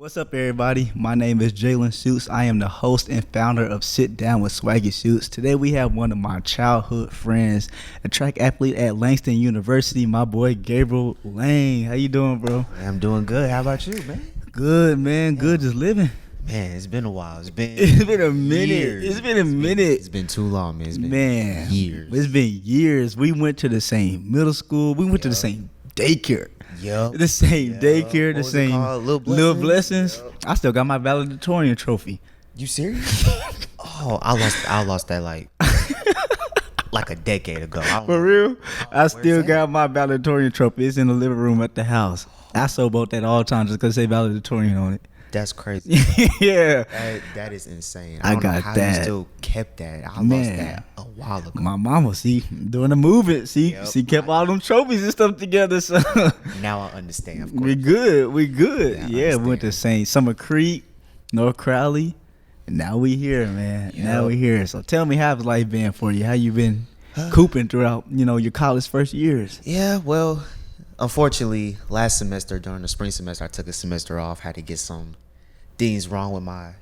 What's up, everybody? My name is Jalen Suits. I am the host and founder of Sit Down with Swaggy Suits. Today we have one of my childhood friends, a track athlete at Langston University, my boy Gabriel Lane. How you doing, bro? I'm doing good. How about you, man? Good, man. Good, just living. Man, it's been a while. It's been a minute. years. It's been a minute. It's been too long, man. It's been years. It's been years. We went to the same middle school. We went to the same daycare. Yep. The same daycare, the same little blessings. Yep. I still got my valedictorian trophy. You serious? Oh, I lost that like a decade ago. For real? I still got my valedictorian trophy. It's in the living room at the house. I so about that all the time just because it say valedictorian on it. That's crazy. Yeah. That is insane. I don't got know how that. You still kept that. I lost that a while ago. My mama, doing the movement. Yep. She kept all them trophies and stuff together. So Now I understand, of course. we good. Yeah, Yeah, we went to St. Summer Creek, North Crowley. And now we here, man. Yep. Now we here. So tell me, how's life been for you? How you been cooping throughout, your college first years? Yeah, well, unfortunately, last semester during the spring semester, I took a semester off. Had to get some things wrong with my,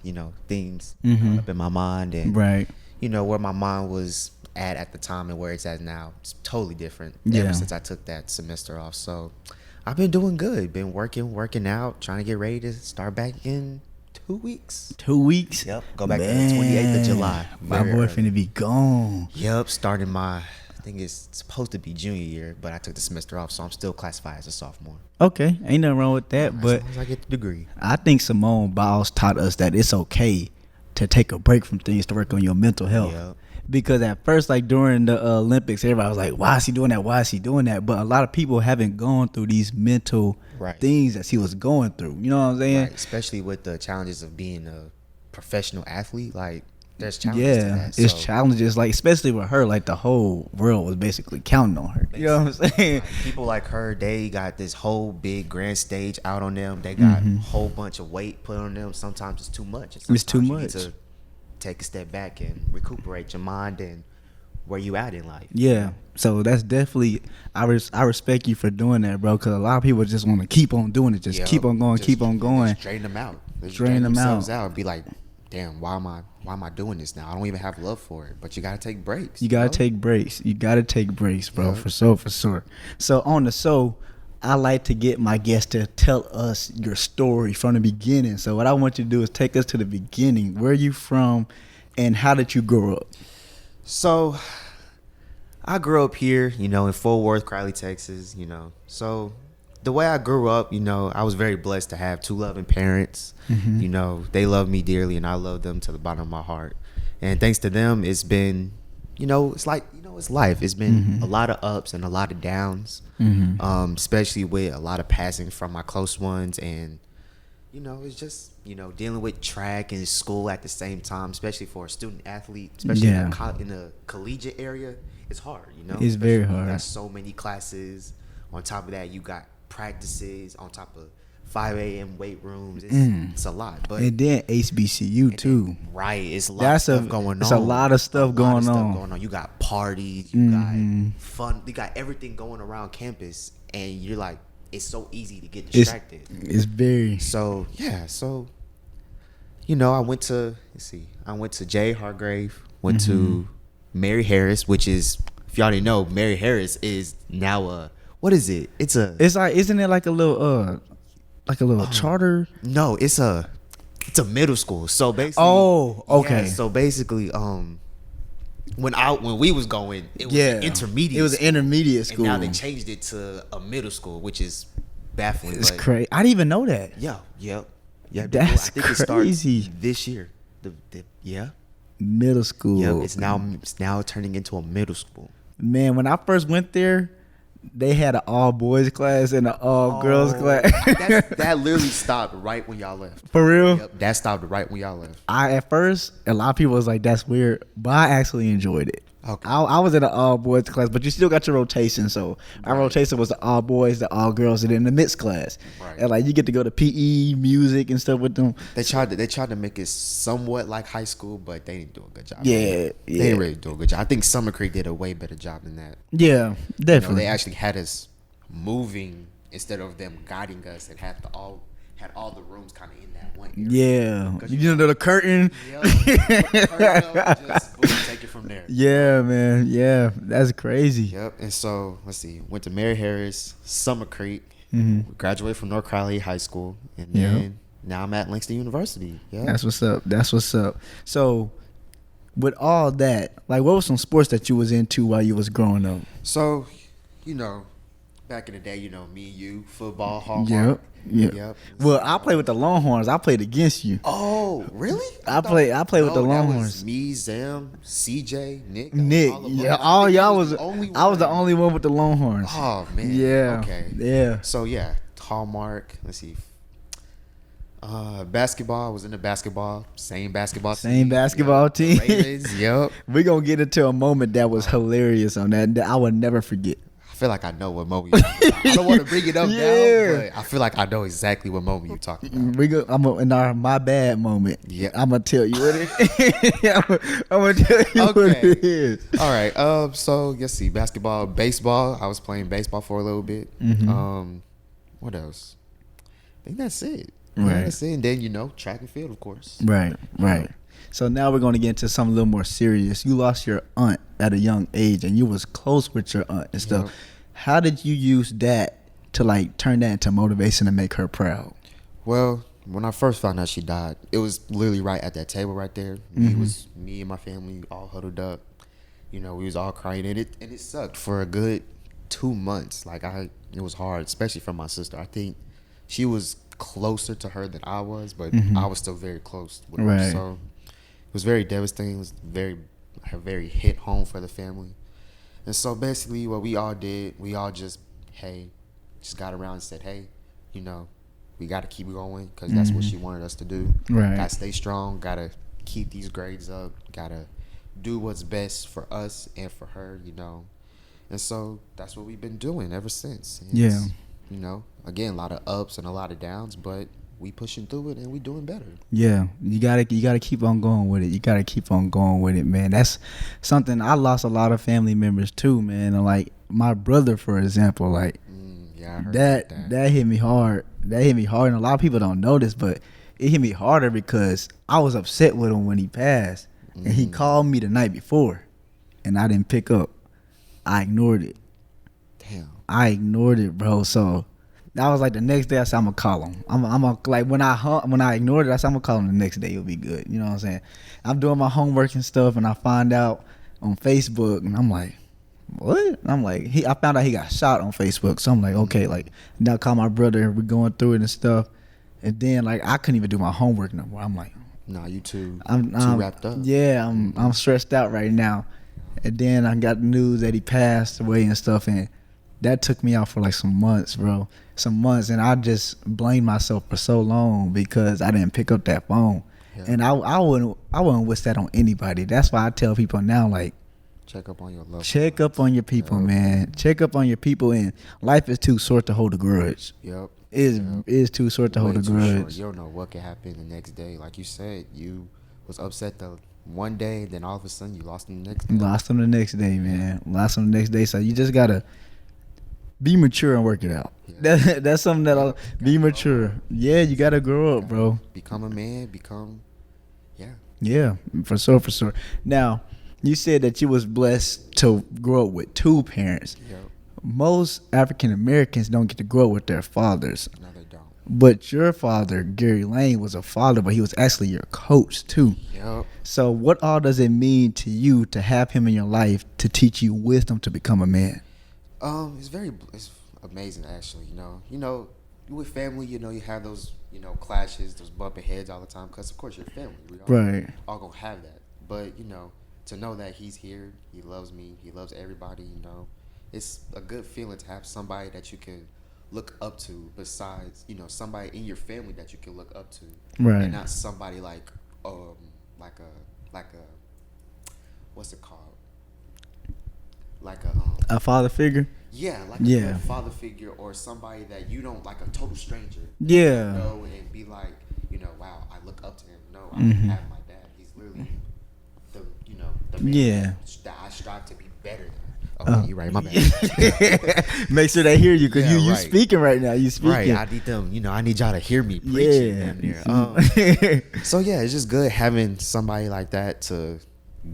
things up in my mind, and Right. where my mind was at the time and where it's at now. It's totally different Yeah. ever since I took that semester off. So I've been doing good. Been working out, trying to get ready to start back in 2 weeks. 2 weeks? Yep, go back to the 28th of July. My Very boy early. finna be gone. Yep, starting my, I think it's supposed to be junior year, but I took the semester off, so I'm still classified as a sophomore. Okay, ain't nothing wrong with that, but As long as I get the degree. I think Simone Biles taught us that it's okay to take a break from things to work on your mental health. Yep. Because at first, like during the Olympics, everybody was like, why is he doing that? Why is he doing that? But a lot of people haven't gone through these mental things that he was going through. You know what I'm saying? Right, especially with the challenges of being a professional athlete. Like, there's challenges to Yeah, that. it's So, challenges. Like, especially with her, like the whole world was basically counting on her. You know what I'm saying? like, people like her, they got this whole big grand stage out on them. They got a whole bunch of weight put on them. Sometimes it's too much. And It's too sometimes much. You need to take a step back and recuperate your mind and where you at in life. Yeah, so that's definitely I respect you for doing that, bro. Because a lot of people just want to keep on doing it, just keep on going, keep on going. Just drain them out. Just Drain them themselves out. And be like, damn, why am I doing this now? I don't even have love for it. But you gotta take breaks. You gotta take breaks. You gotta take breaks, bro. Yeah. For sure. So on the show, I like to get my guests to tell us your story from the beginning. So what I want you to do is take us to the beginning. Where are you from, and how did you grow up? So, I grew up here, in Fort Worth, Crowley, Texas, So, the way I grew up, I was very blessed to have two loving parents. They love me dearly, and I love them to the bottom of my heart. And thanks to them, it's been, it's like, it's life. It's been a lot of ups and a lot of downs, especially with a lot of passing from my close ones. And, it's just, dealing with track and school at the same time, especially for a student athlete, especially in the collegiate area, it's hard, It's very hard. You got so many classes. On top of that, you got practices on top of 5 a.m. weight rooms. It's a lot. But And then HBCU too. Right. It's a lot of stuff going on. It's a lot of stuff going on. You got parties, you got fun, you got everything going around campus, and you're like, it's so easy to get distracted. It's very. So yeah, I went to J. Hargrave, went to Mary Harris, which is, if y'all didn't know, Mary Harris is now what is it? It's like, isn't it like a little charter? No, it's a middle school. So basically, Oh, okay. So basically, when we was going, it was an intermediate. It was an intermediate school. school. And now they changed it to a middle school, which is baffling. It's crazy. I didn't even know that. Yeah. That's I think crazy. It starts this year. Middle school. Yeah, it's now turning into a middle school. Man, when I first went there, they had an all boys class and an all girls class. That literally stopped right when y'all left. For real? Yep, that stopped right when y'all left. At first, a lot of people was like, that's weird, but I actually enjoyed it. Okay. I was in an all boys class, but you still got your rotation. So our rotation was the all boys, the all girls, and then the mixed class. Right. And like you get to go to PE, music, and stuff with them. They tried to make it somewhat like high school, but they didn't do a good job. Yeah. They didn't really do a good job. I think Summer Creek did a way better job than that. Yeah, definitely. They actually had us moving instead of them guiding us, and had all the rooms kind of in that one area. Yeah, you know the curtain. Yep. Put the curtain up, just boom, take it from there. Yeah, man. Yeah, that's crazy. Yep. And so let's see, went to Mary Harris, Summer Creek, graduated from North Crowley High School, and then now I'm at Langston University. Yeah, that's what's up. That's what's up. So, with all that, like, what were some sports that you was into while you was growing up? So, back in the day, me and you, football, Hallmark. Yep. Well, I played with the Longhorns. I played against you. Oh, really? I played with the Longhorns. That was me, Zam, CJ, Nick. All y'all was. I was the only one with the Longhorns. Oh man. Yeah. Okay. Yeah. So yeah, Hallmark. Let's see. Basketball. I was in the basketball. Same basketball team. The Ravens, yep. We're gonna get into a moment that was hilarious on that I will never forget. I feel like I know what moment you're talking about. I don't want to bring it up now, but I feel like I know exactly what moment you're talking about. In our my bad moment. Yeah, I'm gonna tell you what it is. I'm gonna tell you what it is. All right. So let's see. Basketball, baseball. I was playing baseball for a little bit. What else? I think that's it. Right. That's it. And then track and field, of course. Right. So now we're going to get into something a little more serious. You lost your aunt at a young age, and you was close with your aunt and stuff. Yep. How did you use that to turn that into motivation and make her proud? Well, when I first found out she died, it was literally right at that table right there. It was me and my family all huddled up. We was all crying, and it sucked for a good 2 months. It was hard, especially for my sister. I think she was closer to her than I was, but I was still very close with her. So it was very devastating. It was very hit home for the family. And so basically what we all did, we all just got around and said, hey, we got to keep going because that's what she wanted us to do. Right. Got to stay strong, got to keep these grades up, got to do what's best for us and for her, And so that's what we've been doing ever since. And again, a lot of ups and a lot of downs, but we pushing through it and we doing better. Yeah, you gotta keep on going with it. You gotta keep on going with it, man. That's something. I lost a lot of family members too, man. And like my brother, for example, I heard that hit me hard. That hit me hard, and a lot of people don't know this, but it hit me harder because I was upset with him when he passed, and he called me the night before, and I didn't pick up. I ignored it. Damn. I ignored it, bro. So that was like the next day. I said I'm gonna call him. I'm gonna when I ignored it, I said I'm gonna call him the next day. It'll be good. You know what I'm saying? I'm doing my homework and stuff, and I find out on Facebook, and I'm like, what? I'm like, I found out he got shot on Facebook. So I'm like, okay, now I call my brother, and we're going through it and stuff. And then I couldn't even do my homework no more. I'm like, nah, you too. I'm wrapped up. Yeah, I'm stressed out right now. And then I got the news that he passed away and stuff, and that took me out for some months, bro. And I just blamed myself for so long because I didn't pick up that phone. Yeah. And I wouldn't wish that on anybody. That's why I tell people now, check up on your loved ones. Check up on your people, man. Check up on your people, and life is too short to hold a grudge. Yep. It is too short to hold a grudge. You don't know what could happen the next day. Like you said, you was upset the one day, then all of a sudden you lost them the next day. Lost them the next day, man. Lost them the next day. So you just gotta be mature and work it out. Yeah. That's something that'll be mature. Yeah, you gotta grow up, bro. Become a man. Yeah, for sure. Now, you said that you was blessed to grow up with two parents. Yep. Most African Americans don't get to grow up with their fathers. No, they don't. But your father, Gary Lane, was a father, but he was actually your coach too. Yep. So what all does it mean to you to have him in your life to teach you wisdom to become a man? It's amazing actually. You with family, you have those clashes, those bumping heads all the time because of course you're family. We all gonna have that. But to know that he's here, he loves me, he loves everybody. It's a good feeling to have somebody that you can look up to besides somebody in your family that you can look up to, right? And not somebody like a what's it called? Like a father figure. Yeah, a father figure or somebody that you don't like, a total stranger. Yeah. And be like, wow, I look up to him. No, I have my dad. He's literally the man that I strive to be better than. Oh, you right, my bad. Make sure they hear you because Yeah, you right. speaking right now. You speaking. Right, I need them. I need y'all to hear me preaching down Yeah. there. So yeah, it's just good having somebody like that to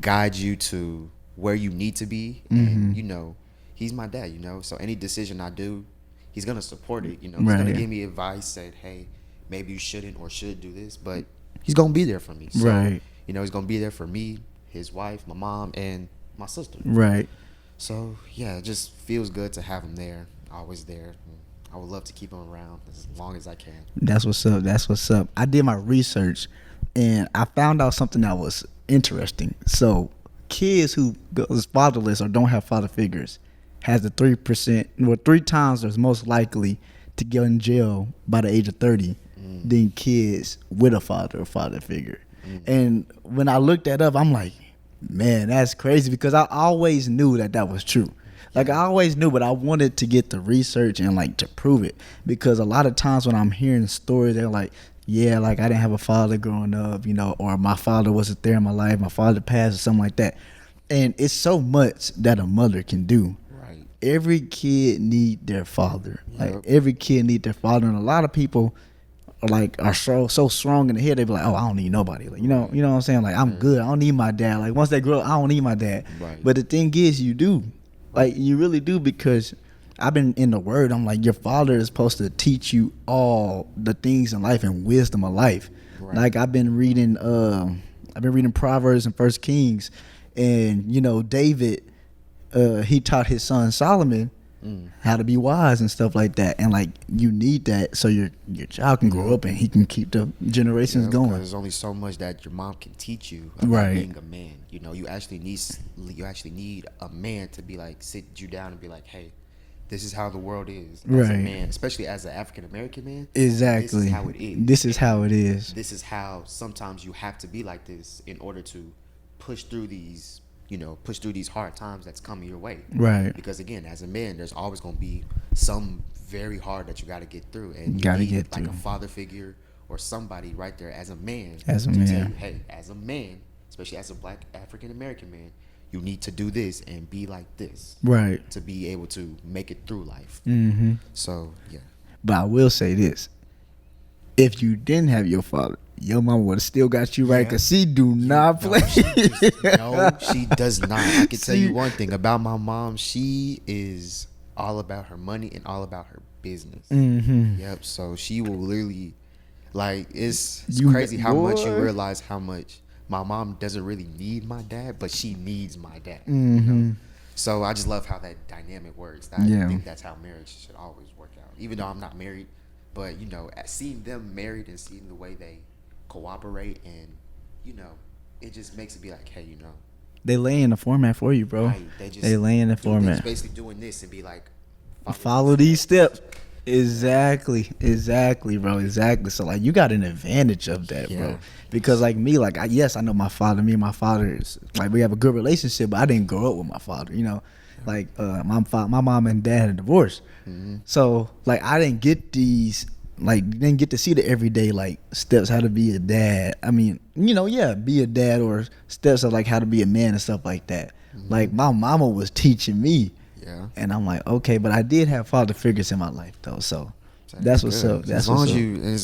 guide you to where you need to be. And he's my dad. So any decision I do, he's gonna support it. He's gonna give me advice. Said, hey, maybe you shouldn't or should do this, but he's gonna be there for me. So, Right. He's gonna be there for me, his wife, my mom, and my sister. Right. So yeah, it just feels good to have him there, always there. I would love to keep him around as long as I can. That's what's up. That's what's up. I did my research, and I found out something that was interesting. So, kids who is fatherless or don't have father figures has the 3%, well, 3 times as most likely to get in jail by the age of 30 than kids with a father or father figure. And when I looked that up, I'm like, man, that's crazy, because I always knew that was true. Like, I always knew, but I wanted to get the research and like to prove it, because a lot of times when I'm hearing stories, they're like, yeah, like I didn't have a father growing up, or my father wasn't there in my life, my father passed or something like that. And it's so much that a mother can do. Right. Every kid need their father. Yep. Like, every kid need their father, and a lot of people are so strong in the head, they be like, oh, I don't need nobody. Like, you know what I'm saying? Like, I'm good. I don't need my dad. Like, once they grow up, I don't need my dad. Right. But the thing is, you do. Like, you really do, because I've been in the word. I'm like, your father is supposed to teach you all the things in life and wisdom of life. Right. Like, I've been reading Proverbs and First Kings, and David, he taught his son Solomon how to be wise and stuff like that. And like, you need that so your child can grow up and he can keep the generations going. There's only so much that your mom can teach you about being a man. You actually need a man to be like, sit you down and be like, hey, this is how the world is as a man, especially as an African American man. Exactly. This is how it is. This is how it is. This is how sometimes you have to be like this in order to push through these hard times that's coming your way. Right. Because again, as a man, there's always going to be some very hard that you got to get through, and you need get like through a father figure or somebody right there as a man to tell you, hey, as a man, especially as a black African American man, you need to do this and be like this, right, to be able to make it through life. Mm-hmm. So yeah. But I will say this: if you didn't have your father, your mama would have still got you right, because she do not play. No, she does not. I can tell you one thing about my mom: she is all about her money and all about her business. Mm-hmm. Yep. So she will literally, like, it's crazy how much you realize how much my mom doesn't really need my dad, but she needs my dad. Mm-hmm. So I just love how that dynamic works. I think that's how marriage should always work out. Even though I'm not married, but seeing them married and seeing the way they cooperate, and it just makes it be like, hey, they lay in the format for you, bro. Right. They lay in the format. Basically doing this and be like, follow these steps. Exactly, bro. Exactly. So like, you got an advantage of that, bro. Because like me, like I know my father. Me and my father is like, we have a good relationship, but I didn't grow up with my father. Like my mom and dad had divorced. Mm-hmm. So like, I didn't get didn't get to see the everyday like steps how to be a dad. I mean, be a dad, or steps of like how to be a man and stuff like that. Mm-hmm. Like my mama was teaching me. Yeah. And I'm like, okay, but I did have father figures in my life though, so that's what's up. That's as long as you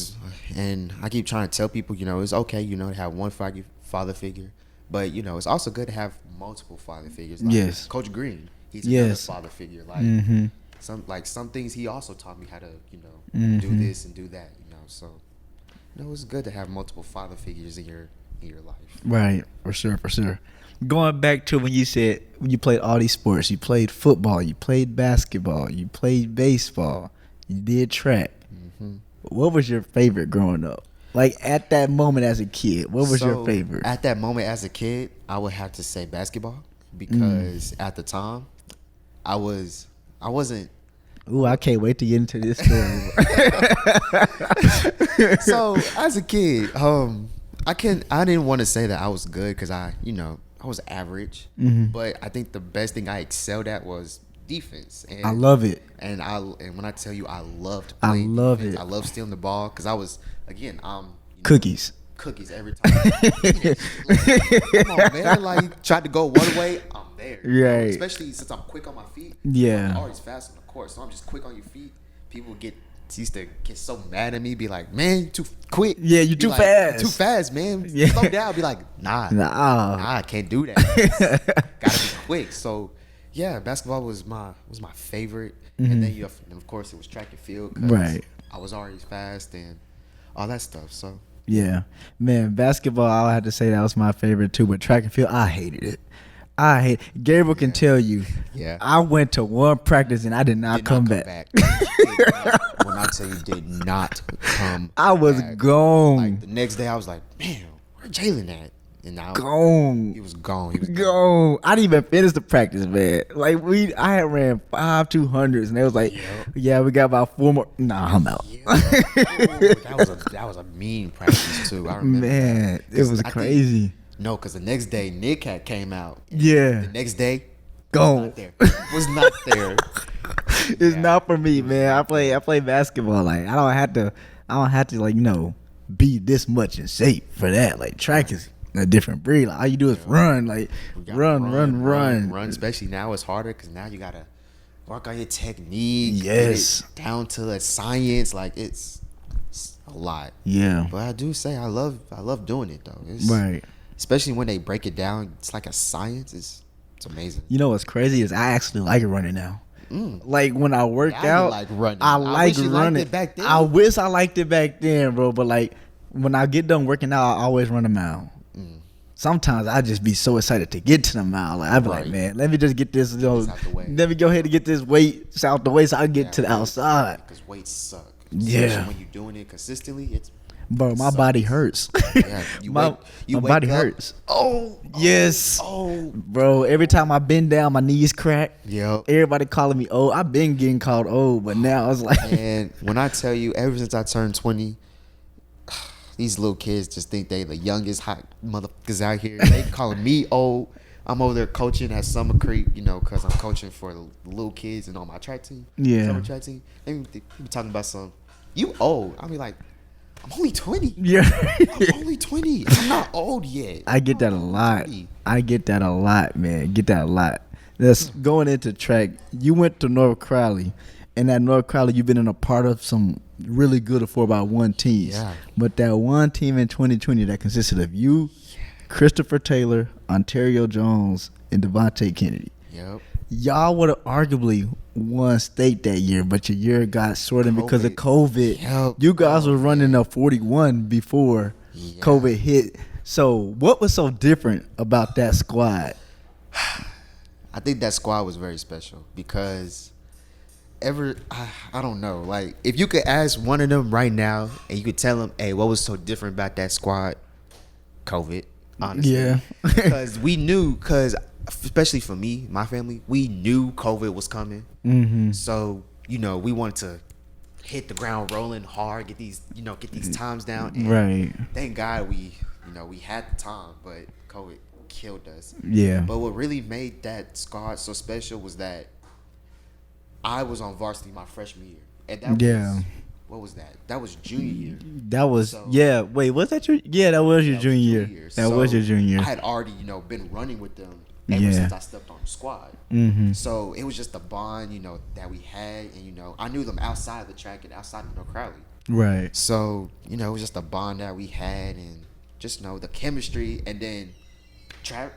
and I keep trying to tell people, it's okay, to have one father figure, but it's also good to have multiple father figures. Like yes. Coach Green, he's another father figure. Like mm-hmm. some things he also taught me how to mm-hmm. do this and do that. So it's good to have multiple father figures in your life. Right, for sure. Going back to when you said you played all these sports, you played football, you played basketball, you played baseball, you did track. Mm-hmm. What was your favorite growing up? Like at that moment as a kid, what was your favorite? At that moment as a kid, I would have to say basketball, because at the time, I wasn't. Ooh, I can't wait to get into this story. So as a kid, I didn't want to say that I was good, because I was average, mm-hmm. but I think the best thing I excelled at was defense. And I love it. And when I tell you, I loved playing defense. Love it. I love stealing the ball, because I was, again, cookies every time. Come on, man. Like, tried to go one way, I'm there. Right. Especially since I'm quick on my feet. Yeah. I'm always fast on the court, so I'm just quick on your feet. People used to get so mad at me, be like, "Man, you too quick." Yeah, you Be too like, fast. Too fast, man. Yeah. Slow down. I'll be like, nah, I can't do that. Gotta be quick. So, yeah, basketball was my favorite, and then of course it was track and field. 'Cause Right. I was already fast and all that stuff. So Yeah, man, basketball. I had to say that was my favorite too, but track and field, I hated it. Gabriel can tell you. Yeah. I went to one practice and I did not come back. When I tell you, did not come. I was back. gone. Like the next day, I was like, man, where Jalen at? And now Gone. he was gone. He was gone. Gone. I didn't even finish the practice, man. Like I had ran 5 200s, and they was like, yeah, we got about 4 more. Nah, I'm out. Yeah. Ooh, that was a mean practice too. I remember. Man, that. it was crazy. No, because the next day Nick had came out. Yeah. The next day, Gone. not there. Was not there. It's not for me, man. I play basketball. Like I don't have to like be this much in shape for that. Like track is a different breed. Like all you do is run. Like run. Especially now it's harder because now you gotta work on your technique. Yes. Get it down to the science. Like it's a lot. Yeah. But I do say I love doing it though. Right. Especially when they break it down. It's like a science. It's amazing. You know what's crazy is I actually like running now. Like when I work out, like running. I like wish you running. liked it back then. I wish I liked it back then, bro. But like when I get done working out, I always run a mile. Sometimes I just be so excited to get to the mile. Like I be like, man, let me just get this. out the way. Let me go ahead and get this weight out the way so I can get to the outside. Because weights suck. Yeah. Especially when you're doing it consistently, it's Bro, my body hurts. Yeah, my wake body up, hurts. Oh, Yes. Oh, Bro, every time I bend down, my knees crack. yep. Everybody calling me old. I've been getting called old, but now it's like. And when I tell you, ever since I turned 20, these little kids just think they the youngest hot motherfuckers out here. They calling me old. I'm over there coaching at Summer Creek, because I'm coaching for the little kids and on my track team. Yeah. Summer track team. They be talking about you old. I'll be like, I'm only 20. Yeah. I'm only 20. I'm not old yet. I get that a lot. I get that a lot, man. Get that a lot. That's going into track. You went to North Crowley, and at North Crowley, you've been in a part of some really good 4x1 teams. Yeah. But that one team in 2020 that consisted of you, Christopher Taylor, Ontario Jones, and Devontae Kennedy. Yep. Y'all would have arguably won state that year, but your year got shortened because of COVID. Yep. You guys were running a 41 before COVID hit. So what was so different about that squad? I think that squad was very special because I don't know. Like, if you could ask one of them right now and you could tell them, hey, what was so different about that squad? COVID, honestly. Yeah. Because we knew, especially for me, my family, we knew COVID was coming. Mm-hmm. So, we wanted to hit the ground rolling hard, get these times down. And Right. thank God we had the time, but COVID killed us. Yeah. But what really made that squad so special was that I was on varsity my freshman year. And that was, what was that? That was junior year. That was, wait, was that your, that was your junior year. That was your junior year. I had already, been running with them ever since I stepped on the squad. Mm-hmm. So it was just a bond, that we had. And, I knew them outside the track and outside of North Crowley. Right. So, it was just a bond that we had and just, the chemistry. And then Trap,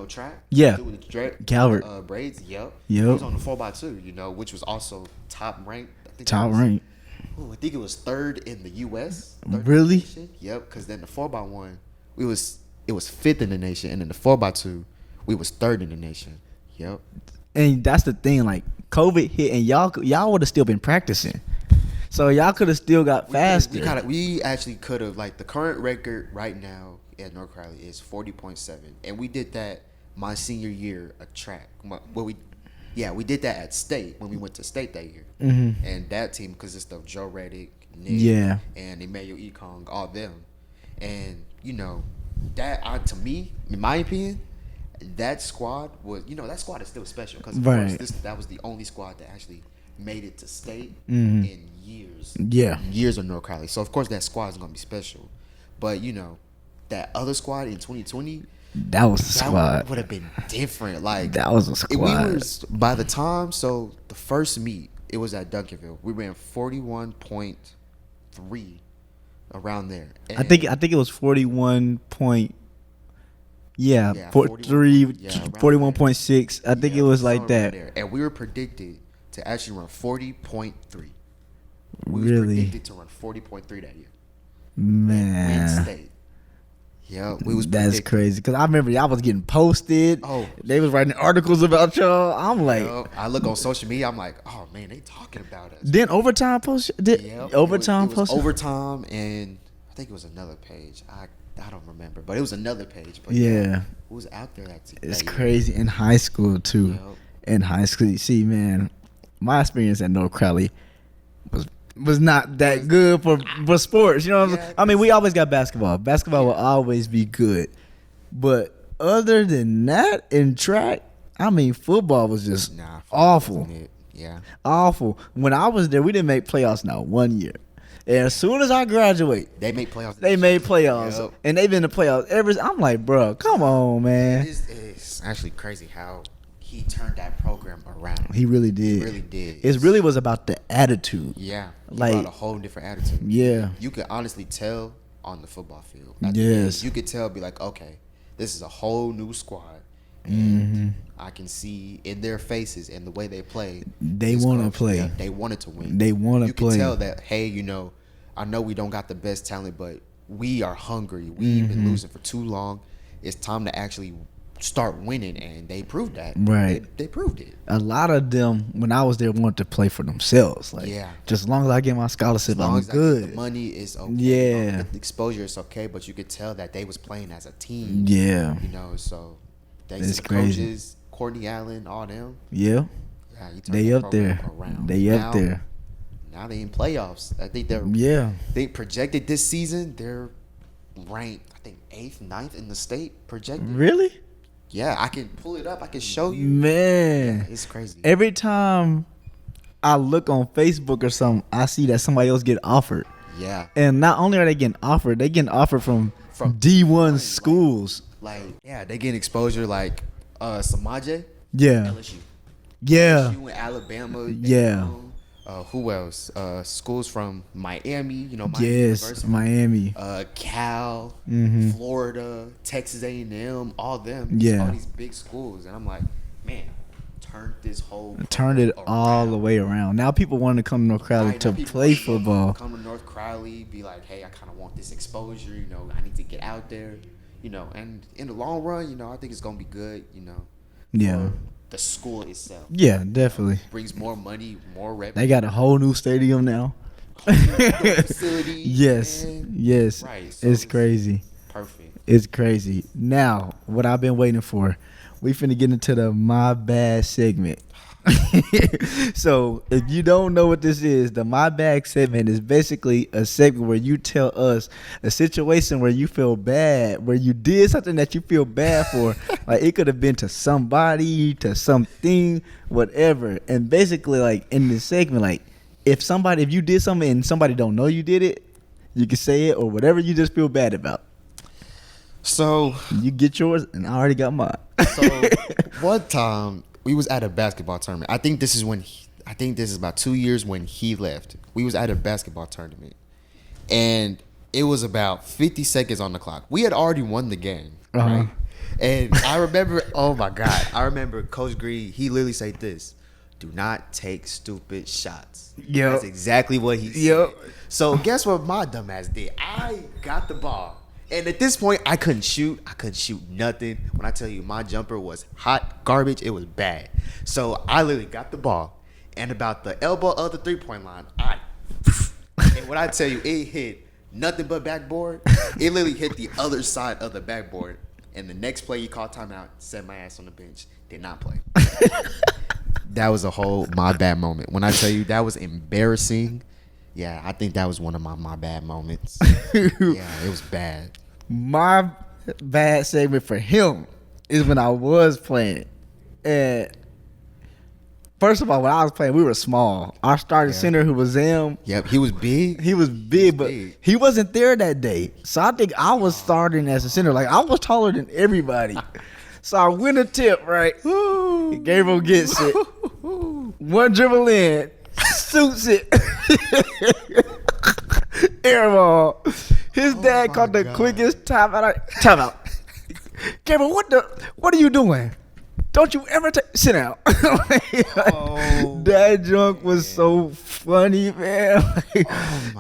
Trap? Yeah. Trap, Calvert. Braids, yep. Yep. He was on the 4x2, which was also top ranked. Top ranked. I think it was third in the U.S. Really? Yep, because then the 4x1, it was fifth in the nation. And then the 4x2, we was third in the nation. Yep. And that's the thing, like COVID hit and y'all would have still been practicing. So y'all could have still got faster. We actually could have, like, the current record right now at North Crowley is 40.7. And we did that my senior year of track. We did that at state when we went to state that year. Mm-hmm. And that team consisted of Joe Reddick, Nick, and Emmanuel Ekong, all them. And, that, to me, in my opinion, that squad was, that squad is still special. Because, of course, that was the only squad that actually made it to state in years. Yeah. Years of North Crowley. So, of course, that squad is going to be special. But, that other squad in 2020, That was the squad. That would have been different. Like That was a squad. By the time, so the first meet, it was at Duncanville. We ran 41.3 around there. And I think it was 41 point. Yeah, Yeah, 41.6. I think it was like that. there. And we were predicted to actually run 40.3. We Really? was predicted to run 40.3 that year. Man. Win state. Yeah, we was That's predicted. crazy because I remember y'all was getting posted. Oh. They was writing articles about y'all. I'm like, I look on social media. I'm like, oh man, they talking about us. then overtime post. Overtime it was post. overtime, and I think it was another page. I don't remember, but it was another page. But Yeah. who was out there that It's that year? crazy in high school too. Yep. In high school, you see, man, my experience at North Crowley was not that good for sports. You know what I'm saying? I mean, we always got basketball. Basketball will always be good, but other than that, in track, I mean, football was just awful. Wasn't it? Yeah. Awful. When I was there, we didn't make playoffs now 1 year. And as soon as I graduate, They made playoffs. they made playoffs. Yep. And they've been in the playoffs ever. I'm like, bro, come on, man. It's actually crazy how he turned that program around. He really did. He really did. It really was about the attitude. Yeah. He Like- brought a whole different attitude. Yeah. You could honestly tell on the football field. At the Yes. game, you could tell, be like, okay, this is a whole new squad. And I can see in their faces and the way they play. They this wanna coach, play. yeah, they wanted to win. They wanna You play. can tell that, hey, I know we don't got the best talent, but we are hungry. We've been losing for too long. It's time to actually start winning, and they proved that. Right. They proved it. A lot of them, when I was there, wanted to play for themselves. Like, Yeah. just as long as I get my scholarship, As long I'm as I get good. the money is okay. Yeah. The exposure is okay, but you could tell that they was playing as a team. Yeah. So thanks It's to the crazy. coaches, Courtney Allen, all them. Yeah. Yeah, you turned They that up there. program around. They up there. Now they in playoffs. I think Yeah. they projected this season. They're ranked, I think 8th, 9th in the state projected. Really? Yeah, I can pull it up. I can show you. Man. It's crazy. Every time I look on Facebook or something, I see that somebody else get offered. Yeah. And not only are they getting offered from From D1 schools. Like, yeah, they getting exposure like Samaje, Yeah. LSU. Yeah. LSU and Alabama. Yeah. Who else? Schools from Miami, Miami Yes. University. Miami. Cal, Florida, Texas A&M, all them. Yeah. All these big schools. And I'm like, man, turned this whole Turned it program all the around. way around. Now people want to come to North Crowley Right, to now people play wanna football. Come to North Crowley, be like, hey, I kind of want this exposure. I need to get out there. And in the long run, I think it's gonna be good. Yeah. For the school itself. Yeah, definitely. Brings more money, more revenue. They got a whole new stadium now. facility. Yes. and- Yes. Right. So It's crazy. Perfect. It's crazy. Now, what I've been waiting for, we finna get into the My Bad segment. So, if you don't know what this is, the My Bad segment is basically a segment where you tell us a situation where you feel bad, where you did something that you feel bad for. Like, it could have been to somebody, to something, whatever. And basically, like, in this segment, like, if you did something and somebody don't know you did it, you can say it, or whatever you just feel bad about. So, You get yours, and I already got mine. one time we was at a basketball tournament. I think this is about 2 years when he left. We was at a basketball tournament, and it was about 50 seconds on the clock. We had already won the game, right? And I remember, oh my God, I remember Coach Green. He literally said this: "Do not take stupid shots." Yep. That's exactly what he said. Yep. So guess what my dumbass did? I got the ball. And at this point, I couldn't shoot. I couldn't shoot nothing. When I tell you my jumper was hot garbage, it was bad. So I literally got the ball. And about the elbow of the three-point line, and when I tell you, it hit nothing but backboard. It literally hit the other side of the backboard. And the next play, he called timeout, set my ass on the bench, did not play. That was a whole my bad moment. When I tell you that was embarrassing, yeah, I think that was one of my bad moments. Yeah, it was bad. My bad segment for him is when I was playing. And First of all, when I was playing, we were small. Our starting center, who was Zam. Yep, he was big. He was big, but he wasn't there that day. So I think I was starting as a center. Like, I was taller than everybody. So I win a tip, right? Gabriel gets it. One dribble in. Suits it. Air ball. His dad caught the quickest timeout. Gabriel, what are you doing? Don't you ever sit down. That junk was so funny, man.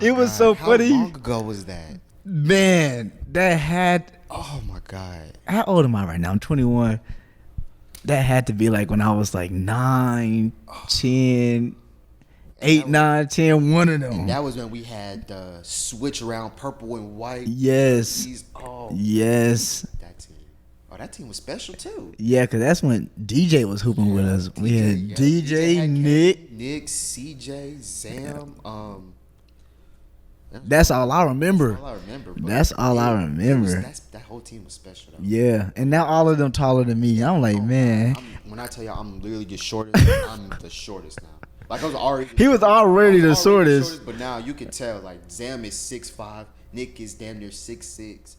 It was so funny. How long ago was that? Man, that had. Oh my God. How old am I right now? I'm 21. That had to be like when I was like 9, 10, 8, 9, 10, one of them. And that was when we had the switch around purple and white. Yes. Yes. That team. Oh, that team was special too. Yeah, because that's when DJ was hooping with us. We had DJ, Nick, CJ, Zam. That's all I remember. That whole team was special. Though. Yeah, and now all of them taller than me. I'm like, man. When I tell you I'm literally the shortest, I'm the shortest now. Like I was already. He was already the shortest. But now you can tell. Like Zam is 6'5", Nick is damn near 6'6".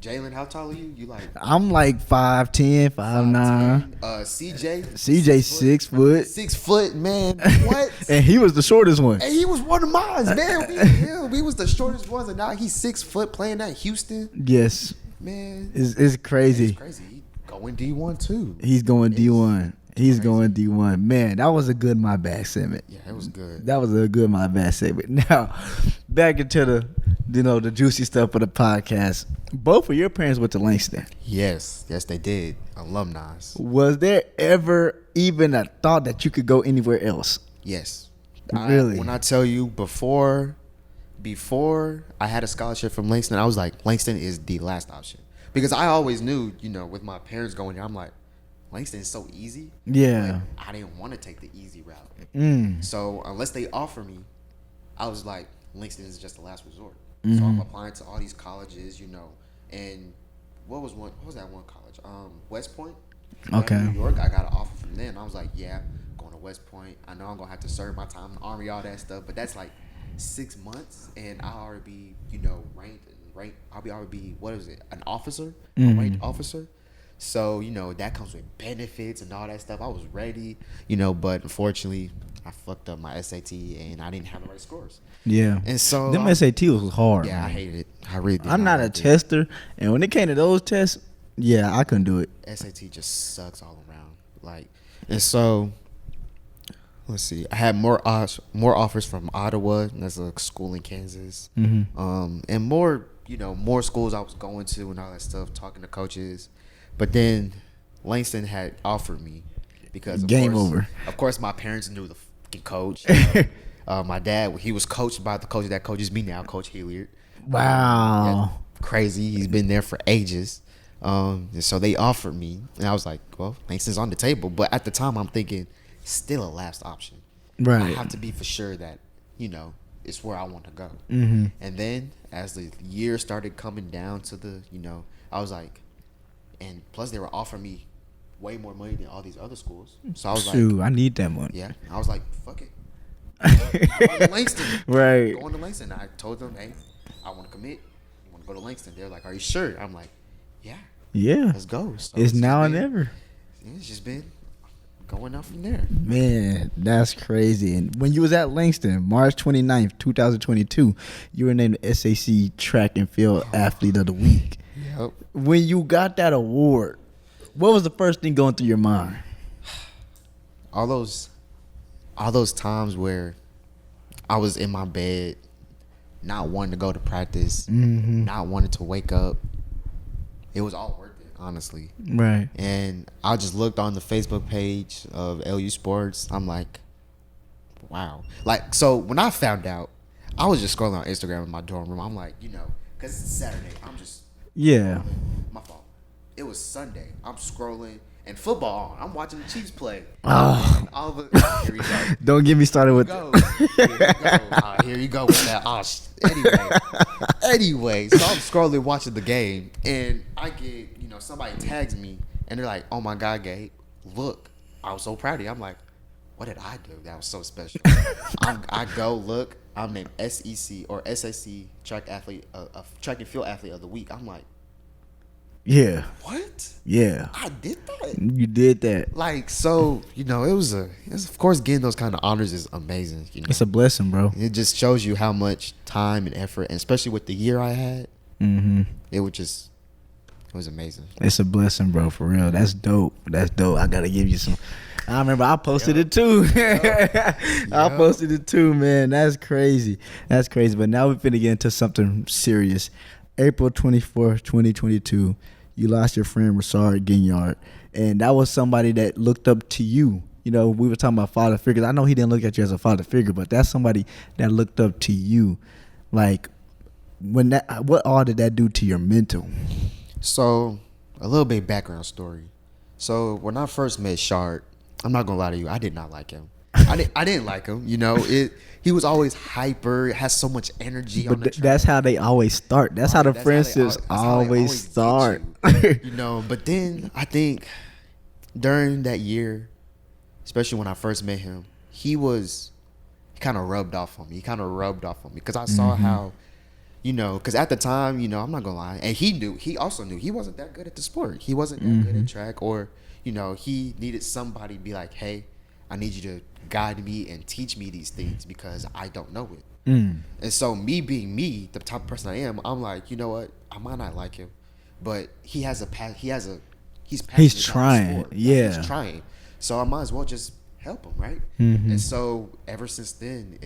Jalen, how tall are you? You like? I'm like 5'10", 5'9". CJ 6 foot. 6 foot, man. What? And he was the shortest one. And he was one of mine, man. We was the shortest ones, and now he's 6 foot playing at Houston. Yes. Man, it's crazy. It's crazy. He's going D1 too. He's going D1. He's going D1. Man, that was a good my bad segment. Yeah, it was good. That was a good my bad segment. Now, back into the juicy stuff of the podcast. Both of your parents went to Langston. Yes, they did. Alumni. Was there ever even a thought that you could go anywhere else? Yes. Really? When I tell you before I had a scholarship from Langston, I was like, Langston is the last option. Because I always knew, with my parents going there, I'm like, Langston is so easy. Yeah. Like, I didn't want to take the easy route. So unless they offer me, I was like, Langston is just the last resort. So I'm applying to all these colleges, and what was that one college? West Point. Okay. In New York, I got an offer from them. I was like, yeah, going to West Point. I know I'm gonna have to serve my time in the Army, all that stuff, but that's like 6 months, and I'll already be, ranked. I'll already be what is it? An officer, a ranked officer. So that comes with benefits and all that stuff. I was ready, but unfortunately, I fucked up my SAT and I didn't have the right scores. Yeah. And so them SAT was hard. Yeah, man. I hated it. I really did. I'm not a tester, and when it came to those tests, yeah, I couldn't do it. SAT just sucks all around. And so let's see. I had more offers from Ottawa. That's a school in Kansas. And more, more schools I was going to and all that stuff, talking to coaches. But then Langston had offered me because of course my parents knew the fucking coach. My dad, he was coached by the coach that coaches me now, Coach Hilliard. Wow. Crazy. He's been there for ages. And so they offered me, and I was like, well, Langston's on the table. But at the time, I'm thinking, still a last option. Right. I have to be for sure that, it's where I want to go. And then as the years started coming down to the, I was like, and plus they were offering me way more money than all these other schools. So I was like, I need that money. Yeah. I was like, fuck it. Going to Langston. Right. Going to Langston. I told them, hey, I want to commit. I want to go to Langston. They're like, are you sure? I'm like, yeah. Yeah. Let's go. So it's now or never. It's just been going out from there. Man, that's crazy. And when you was at Langston, March 29th, 2022, you were named the SAC Track and Field Athlete of the Week. Yep. When you got that award, what was the first thing going through your mind? All those times where I was in my bed, not wanting to go to practice, not wanting to wake up. It was all worth it, honestly. Right. And I just looked on the Facebook page of LU Sports. I'm like, wow. So when I found out, I was just scrolling on Instagram in my dorm room. I'm like, because it's Saturday. I'm just. Yeah. My fault. It was Sunday. I'm scrolling and football on. I'm watching the Chiefs play. Oh. Here we go. Don't get me started with that. Here you go with that. Anyway, so I'm scrolling watching the game, and I get, somebody tags me, and they're like, oh my God, Gabe, look, I was so proud of you. I'm like, what did I do that was so special? I go look. I'm named SEC or SAC track and field athlete of the week. I'm like, Yeah. what? Yeah. I did that. You did that. Like, so, it was of course, getting those kind of honors is amazing. It's a blessing, bro. It just shows you how much time and effort, and especially with the year I had, it was amazing. It's a blessing, bro, for real. That's dope. That's dope. I got to give you some. I remember I posted it too. I posted it too, man. That's crazy. That's crazy. But now we're finna get into something serious. April 24th, 2022, you lost your friend Rashard Guinyard. And that was somebody that looked up to you. We were talking about father figures. I know he didn't look at you as a father figure, but that's somebody that looked up to you. Like, what all did that do to your mental? So, a little bit background story. So, when I first met Shard, I'm not gonna lie to you, I did not like him. I didn't like him. He was always hyper, has so much energy on the track. That's how they always start. That's how the friendships always start. But then I think during that year, especially when I first met him, he kind of rubbed off on me. Because I saw how, because at the time, I'm not gonna lie, and he also knew he wasn't that good at the sport. He wasn't that good at track, or he needed somebody to be like, hey, I need you to guide me and teach me these things because I don't know it. And so me being me, the type of person I am, I'm like, you know what? I might not like him, but he's passionate. He's trying. Sport. Yeah. He's trying. So I might as well just help him, right? And so ever since then,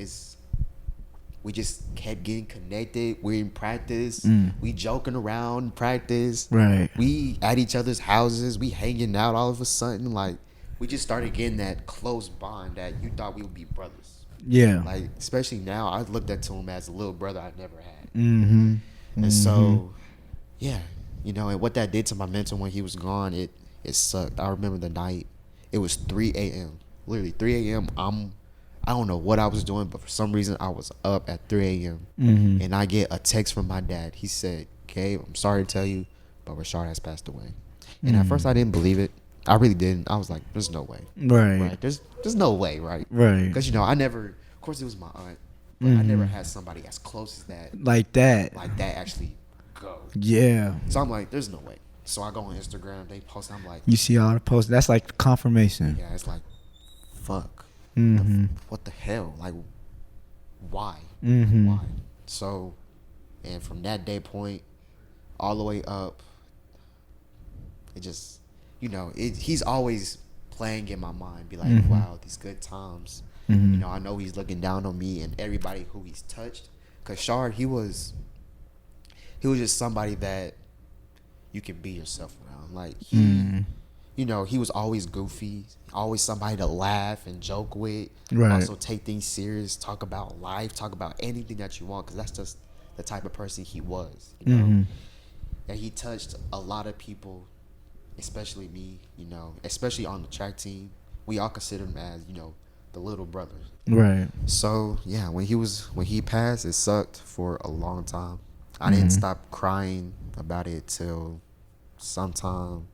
we just kept getting connected. We're in practice. We joking around in practice. Right. We at each other's houses. We hanging out all of a sudden. Like, we just started getting that close bond that you thought we would be brothers. Yeah. Like, especially now, I looked at to him as a little brother I never had. And so, yeah, and what that did to my mental when he was gone, it sucked. I remember the night. It was 3 a.m. Literally 3 a.m. I don't know what I was doing, but for some reason I was up at 3 a.m. And I get a text from my dad. He said, Gabe, I'm sorry to tell you, but Rashard has passed away. And at first I didn't believe it. I really didn't. I was like, there's no way. Right. There's no way, right? Right. Because, I never, of course it was my aunt, but I never had somebody as close as that. Like that actually go. Yeah. So I'm like, there's no way. So I go on Instagram, they post, I'm like. You see all the posts. That's like confirmation. Yeah, it's like, fuck. What the hell? Like, why? Why? So, and from that day point, all the way up, it just, he's always playing in my mind. Be like, wow, these good times. I know he's looking down on me and everybody who he's touched. Cause Shard, he was just somebody that you can be yourself around. Like he was always goofy, always somebody to laugh and joke with. Right. Also take things serious, talk about life, talk about anything that you want, because that's just the type of person he was. And he touched a lot of people, especially me. Especially on the track team, we all consider him as the little brother. Right. So yeah, when he passed, it sucked for a long time. I didn't stop crying about it till sometime.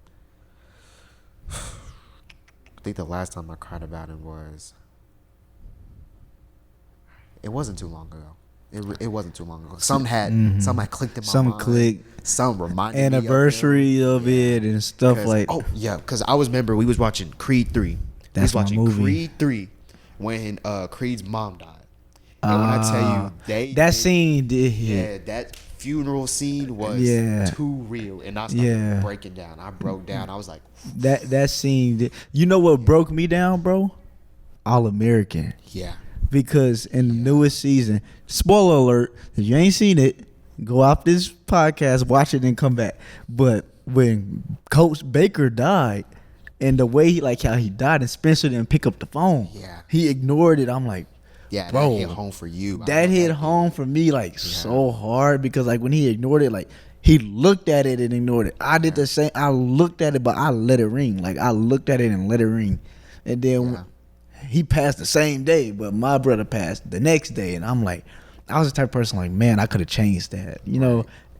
I think the last time I cried about him was. It wasn't too long ago. It wasn't too long ago. Some had clicked in my mind. Clicked. Some reminded anniversary me of it and stuff like. Oh yeah, because I remember we was watching Creed 3. That's we was my watching movie. Creed 3 when Creed's mom died. And when I tell you scene did hit. Yeah, that funeral scene was too real, and I started breaking down. I broke down. I was like, that scene. You know what broke me down, bro? All American. Yeah. Because in the newest season, spoiler alert, if you ain't seen it, go off this podcast, watch it, and come back. But when Coach Baker died, and the way how he died, and Spencer didn't pick up the phone. Yeah. He ignored it. I'm like, yeah, bro, that hit home for you. That hit home for me so hard, because when he ignored it, he looked at it and ignored it. I did the same. I looked at it, but I let it ring. I looked at it and let it ring. And then he passed the same day, but my brother passed the next day. And I'm like, I was the type of person man, I could have changed that.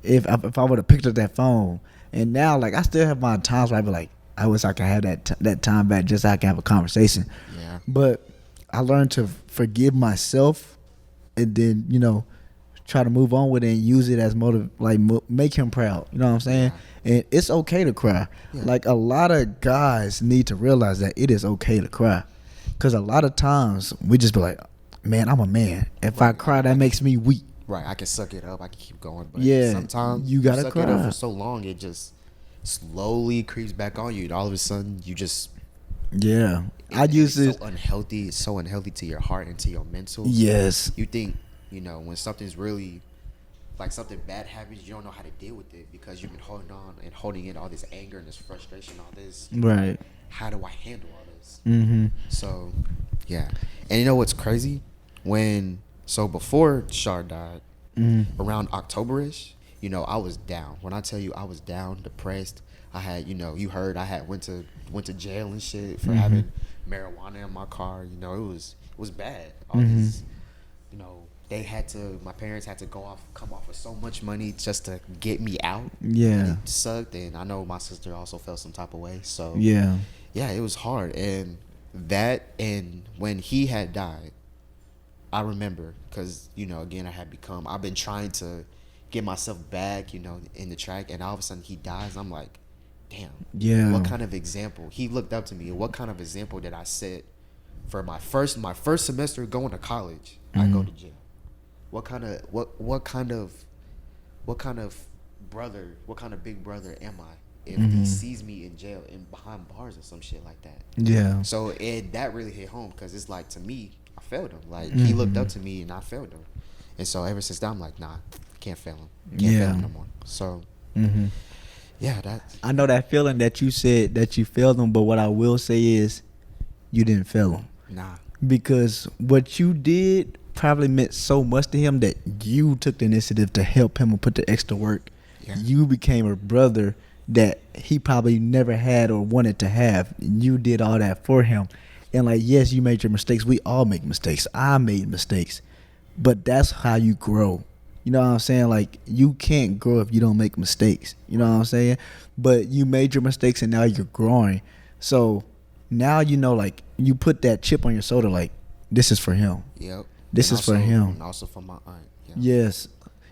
If I would have picked up that phone. And now, I still have my times where I be like, I wish I could have that time back just so I can have a conversation. Yeah. But I learned to forgive myself, and then try to move on with it and use it as make him proud. You know what I'm saying? Yeah. And it's okay to cry. Yeah. Like, a lot of guys need to realize that it is okay to cry, because a lot of times we just be like, man, I'm a man. If I cry, that makes me weak. Right, I can suck it up. I can keep going. But sometimes you gotta suck cry. It up for so long, it just slowly creeps back on you. And all of a sudden, you just it's so unhealthy. It's so unhealthy to your heart and to your mental. Yes. You think when something's really like something bad happens, you don't know how to deal with it because you've been holding on and holding in all this anger and this frustration, all this. Right. How do I handle all this? Mm-hmm. So, yeah. And you know what's crazy? Before Shar died, around October-ish, I was down. When I tell you I was down, depressed, I had, you heard I had went to jail and shit for having marijuana in my car. It was bad. All these, my parents had to come off with so much money just to get me out. Yeah. And it sucked, and I know my sister also felt some type of way. So yeah, it was hard. And when he had died, I remember, because, again, I've been trying to get myself back, in the track, and all of a sudden he dies. I'm like, damn. Yeah. What kind of example? He looked up to me. What kind of example did I set for my first semester going to college? I go to jail. What kind of big brother am I if he sees me in jail and behind bars or some shit like that? Yeah. So that really hit home, because it's like, to me, I failed him. Like, he looked up to me and I failed him. And so ever since then, I'm like, nah, can't fail him. Can't fail him no more. So, I know that feeling that you said that you failed him, but what I will say is you didn't fail him. Nah. Because what you did probably meant so much to him that you took the initiative to help him and put the extra work. Yeah. You became a brother that he probably never had or wanted to have. You did all that for him. And like, yes, you made your mistakes. We all make mistakes. I made mistakes. But that's how you grow. You know what I'm saying? Like, you can't grow if you don't make mistakes. You know what I'm saying? But you made your mistakes and now you're growing. So now like, you put that chip on your shoulder, like, this is for him. Yep. This is for him. And also for my aunt. Yeah.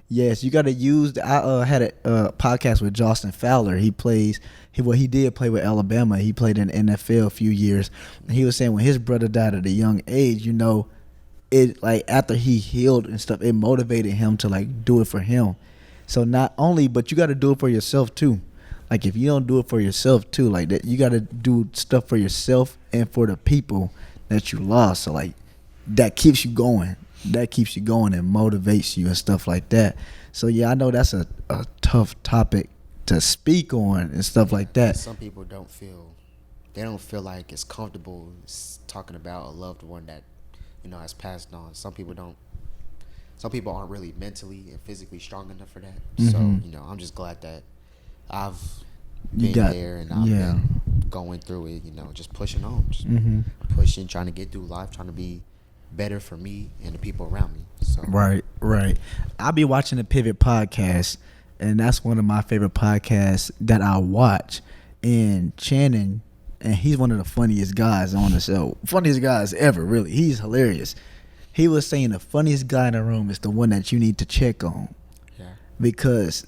Yes. You got to use. I had a podcast with Justin Fowler. He did play with Alabama. He played in the NFL a few years. And he was saying when his brother died at a young age, it, like, after he healed and stuff, it motivated him to, like, do it for him. So not only, but you got to do it for yourself too. Like, if you don't do it for yourself too, like that, you got to do stuff for yourself and for the people that you lost. So, like, that keeps you going. That keeps you going and motivates you and stuff like that. So, yeah, I know that's a tough topic to speak on and stuff like that. Some people don't feel like it's comfortable talking about a loved one that, has passed on. Some people aren't really mentally and physically strong enough for that. So, I'm just glad that I've been there and I've been going through it, just pushing on, just pushing, trying to get through life, trying to be better for me and the people around me. So. Right. I'll be watching the Pivot podcast, and that's one of my favorite podcasts that I watch. And Channing, and he's one of the funniest guys on the show. Funniest guys ever, really. He's hilarious. He was saying the funniest guy in the room is the one that you need to check on. Yeah. Because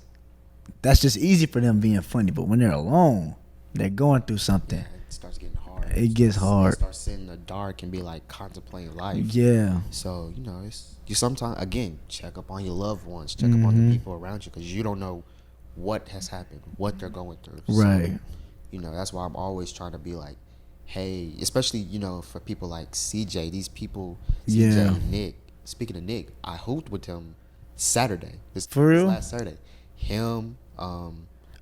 that's just easy for them being funny. But when they're alone, they're going through something. Yeah, it starts getting hard. It gets hard. You start sitting in the dark and be like contemplating life. Yeah. So, you sometimes, again, check up on your loved ones. Check up on the people around you, because you don't know what has happened, what they're going through. Right. So, that's why I'm always trying to be like, hey, especially, for people like CJ, these people, CJ and Nick. Speaking of Nick, I hooped with him Saturday. For real? Last Saturday. Him, oh,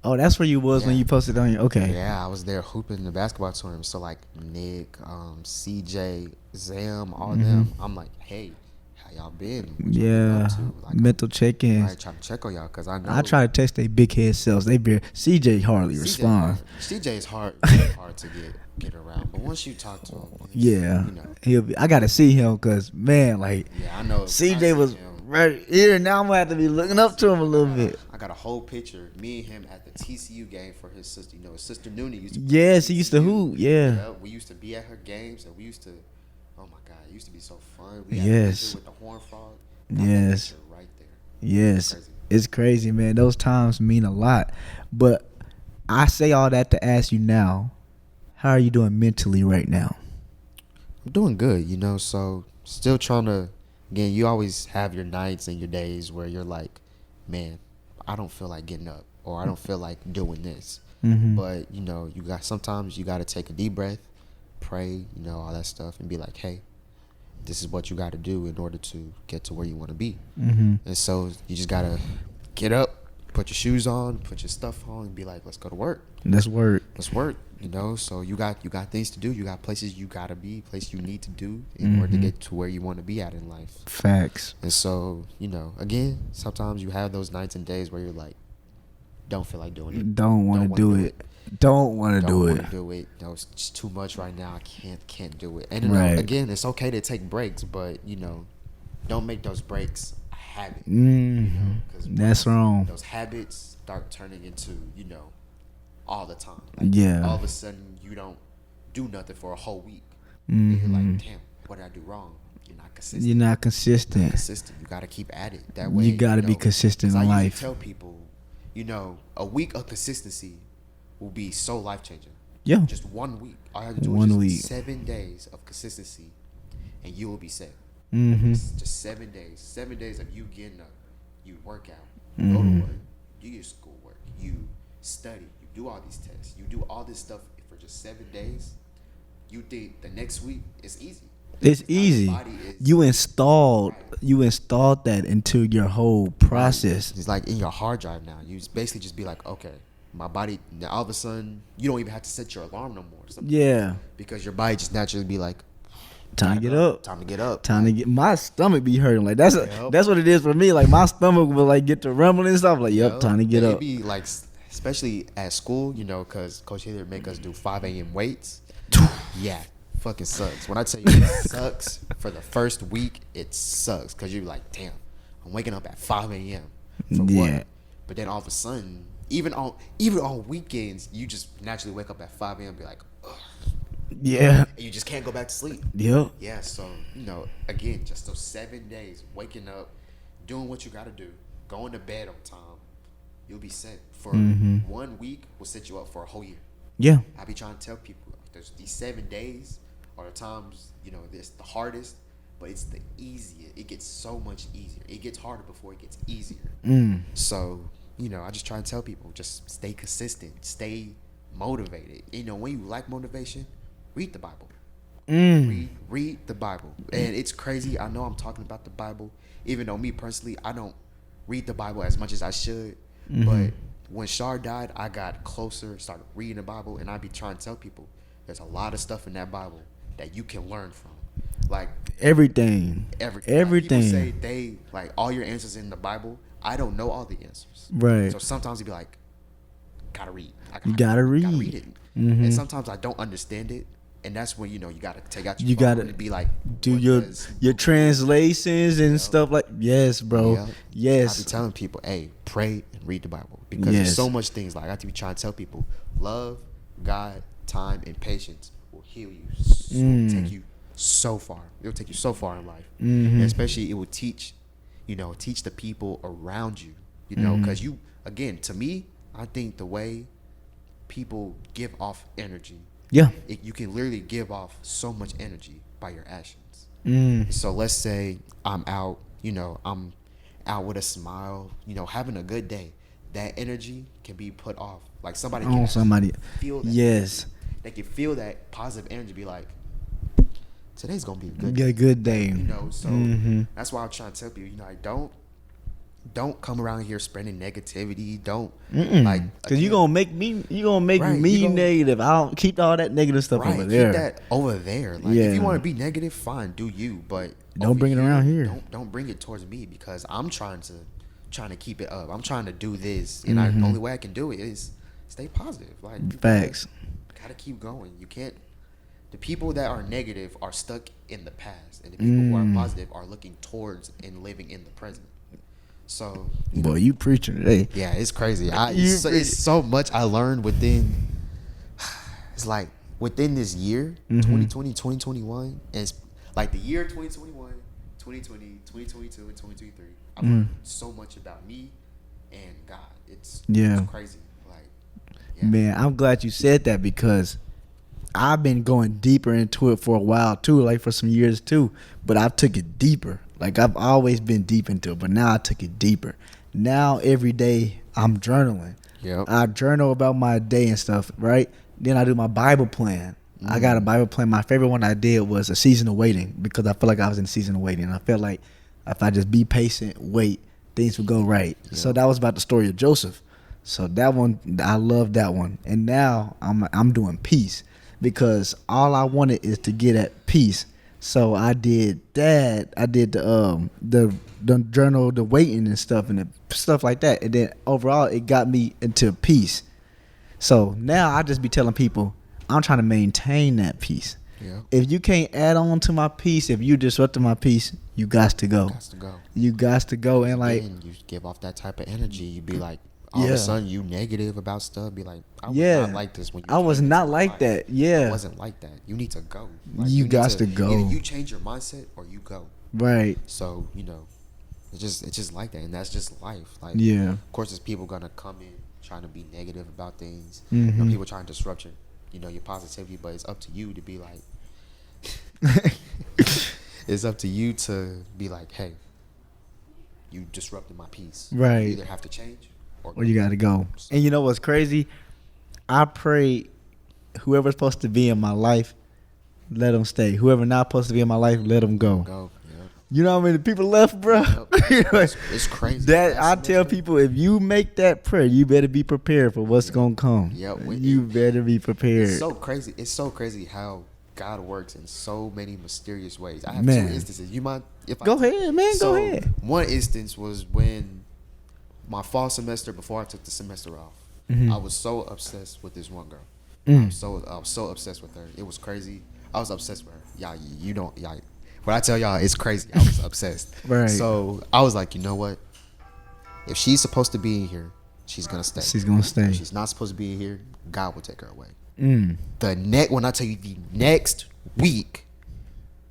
that's where you was when you posted on your, okay. Yeah, I was there hooping in the basketball tournament. So, like, Nick, CJ, Zam, all of them. I'm like, hey, how y'all been? Like, mental check-in. I try to check on y'all, because I know. I try to text they big head selves. CJ hardly respond. CJ is hard to get around, but once you talk to him, I gotta see him, because, man, like, I know CJ was right here. Now I'm gonna have to be looking up to him a little bit. I got a whole picture. Me and him at the TCU game for his sister. You know, his sister Noonie used to. Yes, he used to hoop. Yeah. We used to be at her games, and we used to. Oh my God, it used to be so fun. We had a Yes. picture with the horn frog. Yes. Right there. Yes. Crazy. It's crazy, man. Those times mean a lot. But I say all that to ask you now, how are you doing mentally right now? I'm doing good, you know. So still trying to. Again, you always have your nights and your days where you're like, man, I don't feel like getting up, or I don't feel like doing this. Mm-hmm. But you know, sometimes you got to take a deep breath, pray, you know, all that stuff, and be like, hey, this is what you got to do in order to get to where you want to be. Mm-hmm. And so you just got to get up, put your shoes on, put your stuff on, and be like, let's go to work. Let's work. You know. So you got things to do. You got places you got to be, places you need to do in order to get to where you want to be at in life. Facts. And so, you know, again, sometimes you have those nights and days where you're like, don't feel like doing it. Don't want to do it. Don't want to do it. No, it's just too much right now. I can't do it. And you Right. know, again, it's okay to take breaks, but you know, don't make those breaks a habit. Mm-hmm. You know, 'cause That's wrong. Those habits start turning into, you know, all the time. Yeah. All of a sudden, you don't do nothing for a whole week. Mm-hmm. And you're like, damn, what did I do wrong? You're not consistent. You're not consistent. You got to keep at it. That way, You got to be consistent in I life. usually tell people, you know, a week of consistency will be so life changing. Yeah. Just 1 week. All you have to do One is week. just 7 days of consistency, and you will be set. Mm-hmm. Just 7 days. 7 days of you getting up, you work out, you go to work, you do your schoolwork, you study, you do all these tests, you do all this stuff for just 7 days. You think the next week is easy. It's easy. You installed that into your whole process. It's like in your hard drive now. You basically just be like, okay, my body. Now all of a sudden, you don't even have to set your alarm no more. Yeah. Because your body just naturally be like, Time to get up. Time to get up. Time to get. My stomach be hurting. Like that's what it is for me. Like my stomach will like get to rumbling and stuff. Like yep, time to get up. It be like, especially at school, you know, because Coach Hitler make us do 5 a.m. weights. Yeah. Fucking sucks. When I tell you it sucks for the first week, it sucks because you're like, damn, I'm waking up at 5 a.m. for what? But then all of a sudden, even on weekends, you just naturally wake up at 5 a.m. and be like, ugh. Yeah. And you just can't go back to sleep. Yep. Yeah. So you know, again, just those 7 days, waking up, doing what you got to do, going to bed on time, you'll be set for 1 week. Will set you up for a whole year. Yeah. I be trying to tell people there's these 7 days. Are the times, you know, it's the hardest, but it's the easiest. It gets so much easier. It gets harder before it gets easier. So, you know, I just try to tell people, just stay consistent, stay motivated. You know, when you like motivation, read the Bible. Read the Bible. And it's crazy. I know I'm talking about the Bible, even though me personally, I don't read the Bible as much as I should. But when Shar died, I got closer, started reading the Bible, and I be trying to tell people, there's a lot of stuff in that Bible that you can learn from, like everything. Like people say they like all your answers in the Bible. I don't know all the answers, right? So sometimes you be like, gotta read. You gotta read it, and sometimes I don't understand it, and that's when you know you gotta take out your phone and be like, do your translations and stuff like. Yes, bro. Yeah. Yes. I be telling people, hey, pray and read the Bible because there's so much things. Like I have to be trying to tell people, love, God, time, and patience will heal you. It will take you so far. It will take you so far in life. And especially it will teach the people around you, you know, because you, again, to me, I think the way people give off energy, you can literally give off so much energy by your actions. So let's say I'm out with a smile, you know, having a good day. That energy can be put off. Like somebody can feel that. Yes. They can feel that positive energy, be like, today's gonna be a good day. Good day. You know, so that's why I'm trying to tell people, you know, like don't come around here spreading negativity. Don't because you're gonna make me negative. I'll keep all that negative stuff over there. Keep that over there. Like if you want to be negative, fine, do you, but don't bring it around here. Don't bring it towards me because I'm trying to keep it up. I'm trying to do this, and the only way I can do it is stay positive. Like facts. Gotta keep going. You can't. The people that are negative are stuck in the past, and the people who are positive are looking towards and living in the present. So, boy, you preaching today. yeah, it's crazy. It's so much I learned within. It's like within this year, 2020, 2021, and it's like the year 2021, 2020, 2022, and 2023. I learned so much about me and God. It's crazy. Like, yeah. Man, I'm glad you said that because I've been going deeper into it for a while too, like for some years too. But I took it deeper. Like I've always been deep into it, but now I took it deeper. Now every day I'm journaling. Yep. I journal about my day and stuff, right? Then I do my Bible plan. I got a Bible plan. My favorite one I did was a season of waiting because I felt like I was in a season of waiting. I felt like if I just be patient, wait, things would go right. Yep. So that was about the story of Joseph. So that one, I love that one. And now I'm doing peace because all I wanted is to get at peace. So I did that. I did the journal, the waiting and stuff and the stuff like that. And then overall, it got me into peace. So now I just be telling people, I'm trying to maintain that peace. Yeah. If you can't add on to my peace, if you disrupting my peace, you got to go. You got to go. And like, you give off that type of energy. You be like, all of a sudden you negative about stuff. Be like, I was not like this when you. I was not like life. that. Yeah. I wasn't like that. You need to go. Like, you got to go. Either you change your mindset or you go. Right. So it's just like that, and that's just life. Like, yeah. Of course, there's people gonna come in trying to be negative about things. Mm-hmm. People trying to disrupt your positivity, but it's up to you to be like. It's up to you to be like, hey, you disrupted my peace. Right. You either have to change or you got to go. And you know what's crazy? I pray whoever's supposed to be in my life, let them stay. Whoever not supposed to be in my life, let them go. Yep. You know how many people left, bro? Yep. It's crazy. That I tell people, if you make that prayer, you better be prepared for what's gonna come. Yep. You better be prepared. It's so crazy. It's so crazy how God works in so many mysterious ways. I have two instances. You mind if go ahead, man? Go ahead. One instance was when my fall semester, before I took the semester off, I was so obsessed with this one girl. I was so obsessed with her. It was crazy. I was obsessed with her. Y'all, when I tell y'all, it's crazy. I was obsessed. Right. So I was like, you know what? If she's supposed to be in here, she's gonna stay. She's gonna stay. If she's not supposed to be in here, God will take her away. When I tell you the next week,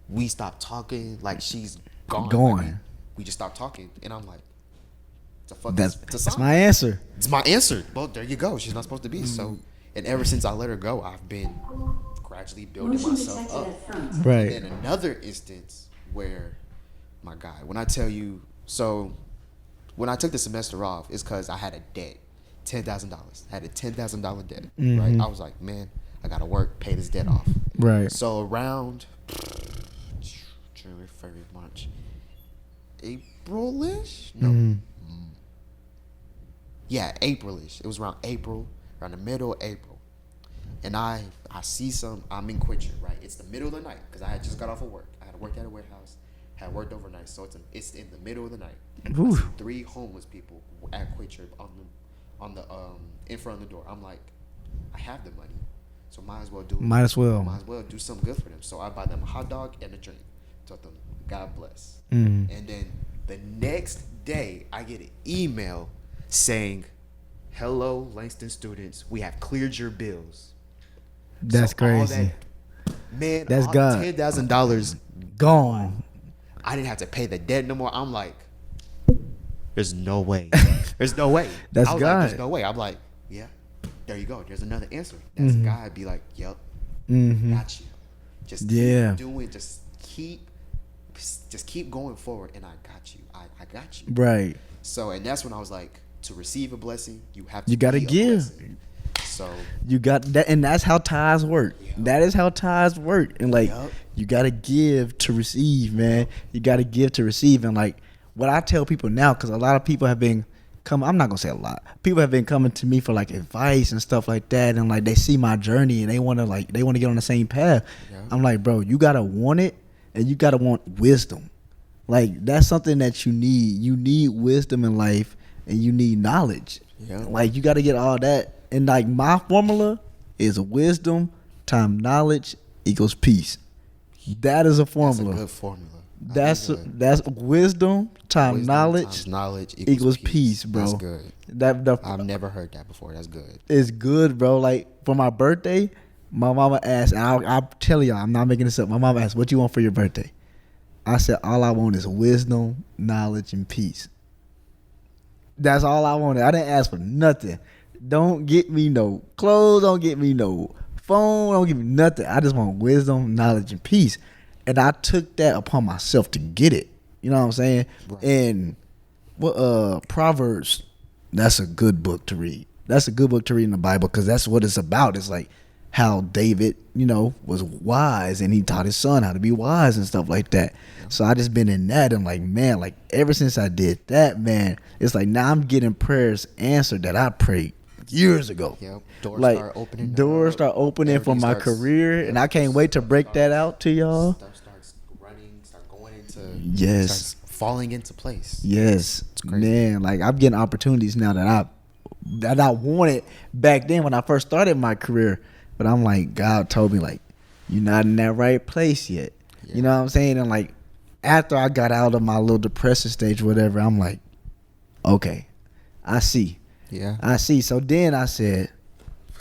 we stopped talking. Like, she's gone. Like, we just stopped talking, and I'm like, that's my answer. It's my answer. Well, there you go. She's not supposed to be. So, and ever since I let her go, I've been gradually building myself up. Right. And then another instance where, my God, when I tell you, so when I took the semester off, it's because I had a debt. $10,000. I had a $10,000 debt. Right. I was like, man, I gotta work, pay this debt off. Right. So around January, February, March, April-ish. No. Yeah, April-ish. It was around April, around the middle of April, and I see I'm in Quitcher. Right. It's the middle of the night because I had just got off of work. I had worked at a warehouse, had worked overnight, so it's in the middle of the night. I see 3 homeless people at Quitcher on the in front of the door. I'm like, I have the money, so might as well do something good for them. So I buy them a hot dog and a drink. Tell them, God bless. And then the next day, I get an email saying, hello, Langston students, we have cleared your bills. That's crazy. That's God. $10,000 gone. I didn't have to pay the debt no more. I'm like, there's no way. There's no way. That's God. Like, there's no way. I'm like, yeah, there you go. There's another answer. That's God. Be like, yep, got you. Just keep doing. Just keep going forward, and I got you. I got you. Right. So, and that's when I was like, to receive a blessing, you have to. You gotta give. So you got that, and that's how ties work. Yep. That is how ties work, and like you gotta give to receive, man. You gotta give to receive, and like what I tell people now, because a lot of people have been coming. I'm not gonna say a lot. People have been coming to me for like advice and stuff like that, and like they see my journey and they want to get on the same path. Yeah. I'm like, bro, you gotta want it, and you gotta want wisdom. Like that's something that you need. You need wisdom in life, and you need knowledge. Yeah. Like you gotta get all that. And like my formula is wisdom times knowledge equals peace. That is a formula. That's a good formula. That's wisdom times knowledge equals peace, bro. That's good. I've never heard that before. That's good. It's good, bro. Like for my birthday, my mama asked, and I'll tell y'all, I'm not making this up. My mama asked, "What you want for your birthday?" I said, "All I want is wisdom, knowledge, and peace." That's all I wanted. I didn't ask for nothing. Don't get me no clothes. Don't get me no phone. Don't give me nothing. I just want wisdom, knowledge, and peace. And I took that upon myself to get it. You know what I'm saying? Right. And Proverbs, that's a good book to read. That's a good book to read in the Bible because that's what it's about. It's like how David, was wise and he taught his son how to be wise and stuff like that. So I just been in that and like, man, like ever since I did that, man, it's like now I'm getting prayers answered that I prayed years ago. Yep. Doors start opening for my career, and I can't wait to break that out to y'all. Stuff starts running, starts falling into place. Yes, it's crazy. Man, like I'm getting opportunities now that I wanted back then when I first started my career, but I'm like, God told me like, you're not in that right place yet. Yeah. You know what I'm saying? And like after I got out of my little depression stage, or whatever, I'm like, okay, I see. Yeah, I see. So then I said,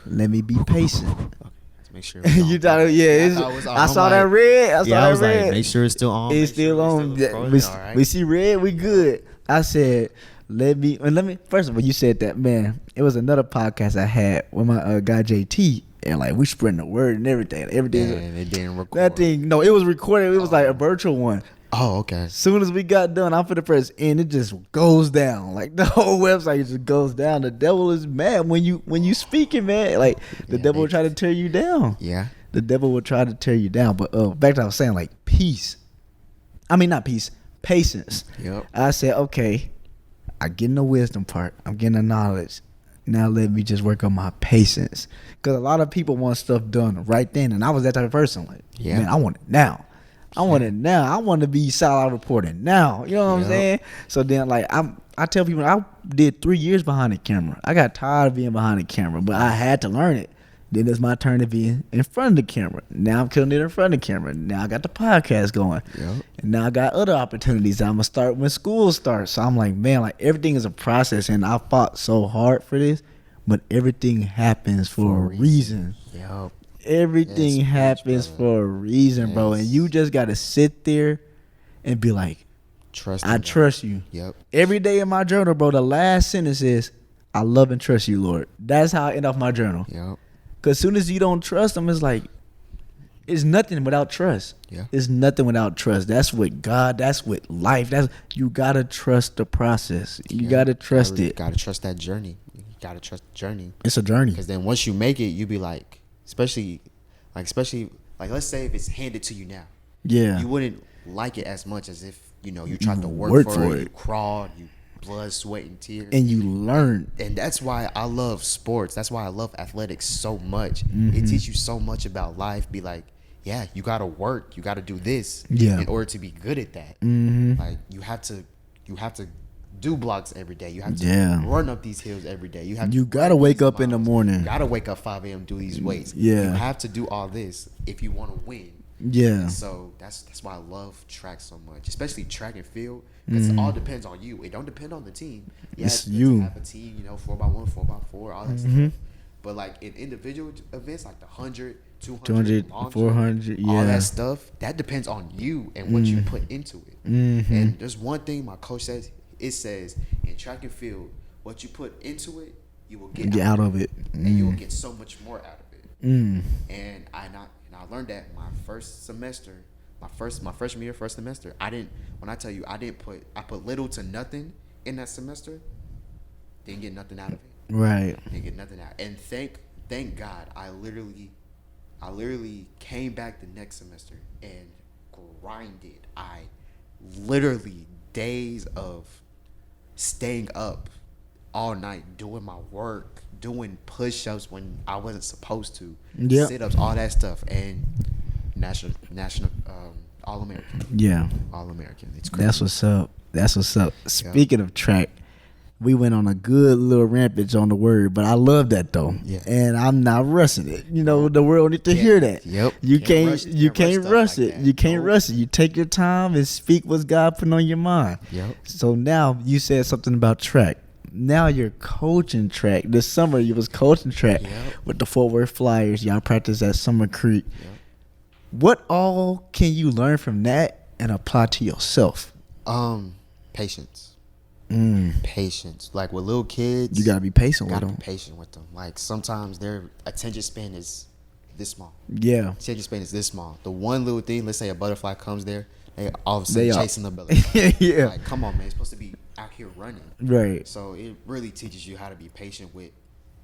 let me be patient. Okay, let's make sure. You thought, I saw that red. I was red. Like, make sure it's still on. It's still on. We see red. We good. I said, let me. First of all, you said that, man. It was another podcast I had with my guy JT, and like we spreading the word and everything. Everything. And it didn't record. That thing, no, it was recorded. It was like a virtual one. Oh, okay. As soon as we got done, I'm for the press, and it just goes down. Like the whole website just goes down. The devil is mad when you speaking, man. Like the devil will try to tear you down. Yeah. The devil will try to tear you down. But back to what I was saying, like peace. I mean, not peace, patience. Yep. I said, okay, I'm getting the wisdom part. I'm getting the knowledge. Now let me just work on my patience. Because a lot of people want stuff done right then, and I was that type of person. Like, man, I want it now. I want it now. I want to be solid reporting now. You know what I'm saying? So then, like, I tell people, I did 3 years behind the camera. I got tired of being behind the camera, but I had to learn it. Then it's my turn to be in front of the camera. Now I'm killing it in front of the camera. Now I got the podcast going. Yep. And now I got other opportunities I'm going to start when school starts. So I'm like, man, like everything is a process. And I fought so hard for this, but everything happens for a reason. Yep. Everything happens for a reason, bro. And you just got to sit there and be like, I trust you. Yep. Every day in my journal, bro, the last sentence is, I love and trust you, Lord. That's how I end off my journal. Yep. Because as soon as you don't trust him, it's like, it's nothing without trust. Yeah. It's nothing without trust. That's with God. That's with life. You got to trust the process. You got to trust it. You got to trust that journey. You got to trust the journey. It's a journey. Because then once you make it, you be like, especially let's say if it's handed to you now. Yeah. You wouldn't like it as much as if, you tried to work for it. You crawled, you blood, sweat, and tears. And you learn. And that's why I love sports. That's why I love athletics so much. Mm-hmm. It teaches you so much about life. Be like, yeah, you got to work. You got to do this in order to be good at that. Mm-hmm. Like you have to do blocks every day. You have to run up these hills every day. You got to wake up in the morning. You got to wake up 5 a.m. do these weights. Yeah. You have to do all this if you want to win. Yeah. And so that's why I love track so much, especially track and field, because it all depends on you. It don't depend on the team. Yeah, it's you. Have a team, 4x1, 4x4, all that stuff. But like in individual events, like the 100, 200, 400, all that stuff, that depends on you and what you put into it. And there's one thing my coach says. It says in track and field, what you put into it, you will get out of it, and you will get so much more out of it. And I learned that my first semester, my freshman year, first semester. I put little to nothing in that semester. Didn't get nothing out of it. Right. Didn't get nothing out. And thank God, I literally came back the next semester and grinded. I literally days of staying up all night doing my work, doing push-ups when I wasn't supposed to, sit-ups, all that stuff, and national All-American. Yeah. All-American. It's crazy. That's what's up. Speaking of track, we went on a good little rampage on the word, but I love that though. Yeah. And I'm not rushing it. You know, the world need to hear that. Yep. You can't rush stuff it. like that. You can't rush it. You take your time and speak what God put on your mind. Yep. So now you said something about track. Now you're coaching track. This summer you was coaching track with the Fort Worth Flyers. Y'all practice at Summer Creek. Yep. What all can you learn from that and apply to yourself? Patience. Mm. Patience. Like with little kids, You gotta be patient with gotta them. be patient with them. Like sometimes their attention span is this small. Yeah. Attention span is this small. The one little thing, let's say a butterfly comes there, they all of a sudden They are- chasing the butterfly. Yeah. Like, come on, man, it's supposed to be out here running. Right. So it really teaches you how to be patient with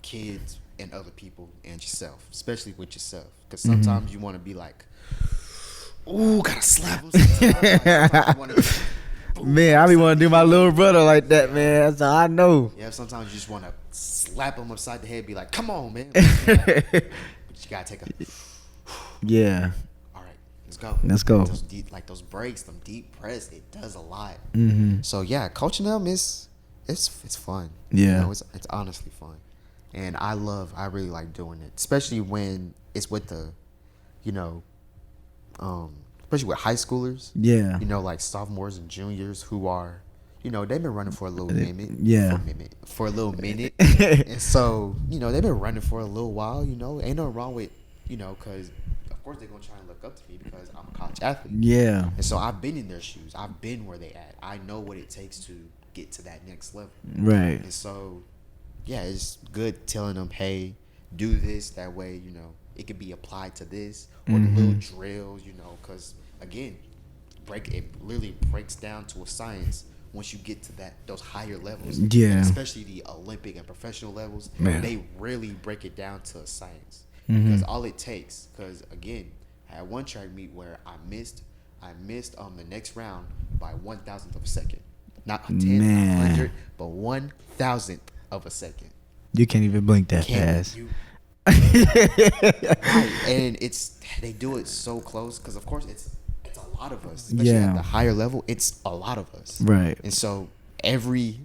kids and other people and yourself, especially with yourself. Because sometimes you want to be like, ooh, gotta slap him. Sometimes I wanna, Man, I be want to do my little brother like that, man. That's all I know. yeah, sometimes you just want to slap him upside the head, be like, come on, man. But you gotta take a, Yeah. all right, let's go. Let's go. Those deep, like those breaks, them deep press, it does a lot. Mm-hmm. So yeah, coaching them is it's fun. Yeah. You know, it's honestly fun, and I really like doing it, especially when it's with the, you know, especially with high schoolers. Yeah. You know, like sophomores and juniors who are, you know, they've been running for a little minute. Yeah. For a little minute. And so, you know, they've been running for a little while. You know, ain't nothing wrong with, you know, because of course they're gonna try and look up to me because I'm a college athlete. Yeah. And so I've been in their shoes. I've been where they at. I know what it takes to get to that next level. Right. And so, yeah, it's good telling them, hey, do this. That way, you know, it can be applied to this or the little drills, you know, because, again, it literally breaks down to a science once you get to those higher levels. Yeah. And especially the Olympic and professional levels, Man. they really break it down to a science. Because all it takes, because, again, I had one track meet where I missed the next round by 1,000th of a second. Not 10, Man. not 100, but 1,000th of a second. You can't even blink that Can't fast. you? Right. And they do it so close because of course it's a lot of us, especially Yeah. at the higher level. It's a lot of us, Right. And so every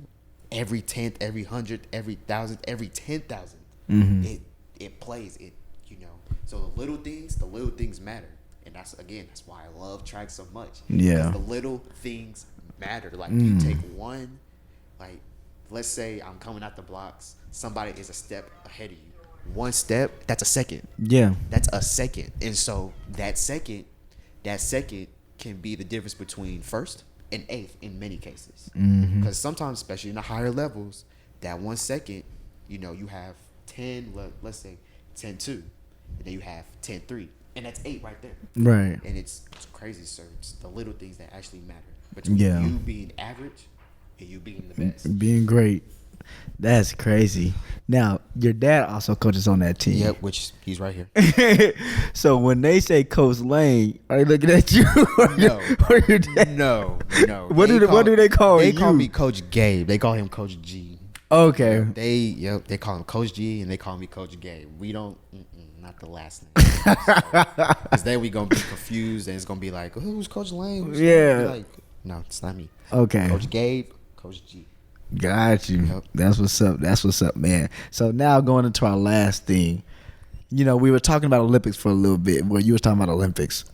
10th, every 100th, every 1,000th, every 10,000th, it plays it. You know, so the little things matter, and that's why I love track so much. Yeah. Because the little things matter. Like you take one, like let's say I'm coming out the blocks, somebody is a step ahead of you. One step, that's a second. Yeah. That's a second. And so that second can be the difference between first and eighth in many cases. Because sometimes, especially in the higher levels, that 1 second, you know, you have 10, let's say 10-2, and then you have 10-3, and that's 8 right there. Right. And it's crazy, sir. It's the little things that actually matter between Yeah. you being average and you being the best. Being great. That's crazy. Now, your dad also coaches on that team. Yep, which he's right here. So when they say Coach Lane, are they looking at you or, No. or your dad? No. What do they call They you? call me Coach Gabe. They call him Coach G. Okay. They call him Coach G and they call me Coach Gabe. We don't, not the last name. Because then we gonna be confused and it's gonna be like, who's Coach Lane? Who's Yeah. like, no, it's not me. Okay. Coach Gabe, Coach G. Got you. Yep. That's what's up, man. So now going into our last thing. You know, we were talking about Olympics for a little bit. Well, you were talking about Olympics.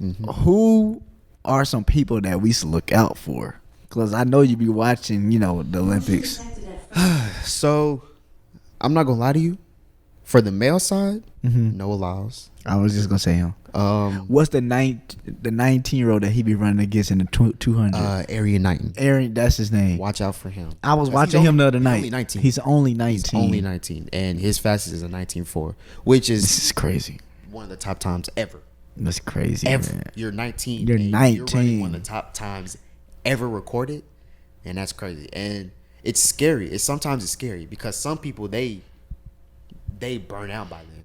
Who are some people that we should look out for? Because I know you be watching, you know, the Olympics. So, I'm not gonna lie to you. For the male side, Noah Lyles. I was just gonna say him. What's the 19-year-old that he be running against in the 200? Area 19. Aaron, that's his name. Watch out for him. I was He's watching him the other he's night. Only 19. He's only 19. He's only 19, and his fastest is a 19.4, which This is is crazy. one of the top times ever. That's crazy, Ever. man. You're 19. You're and 19. You're running one of the top times ever recorded, and that's crazy. And it's scary. Sometimes it's scary because some people they burn out by then.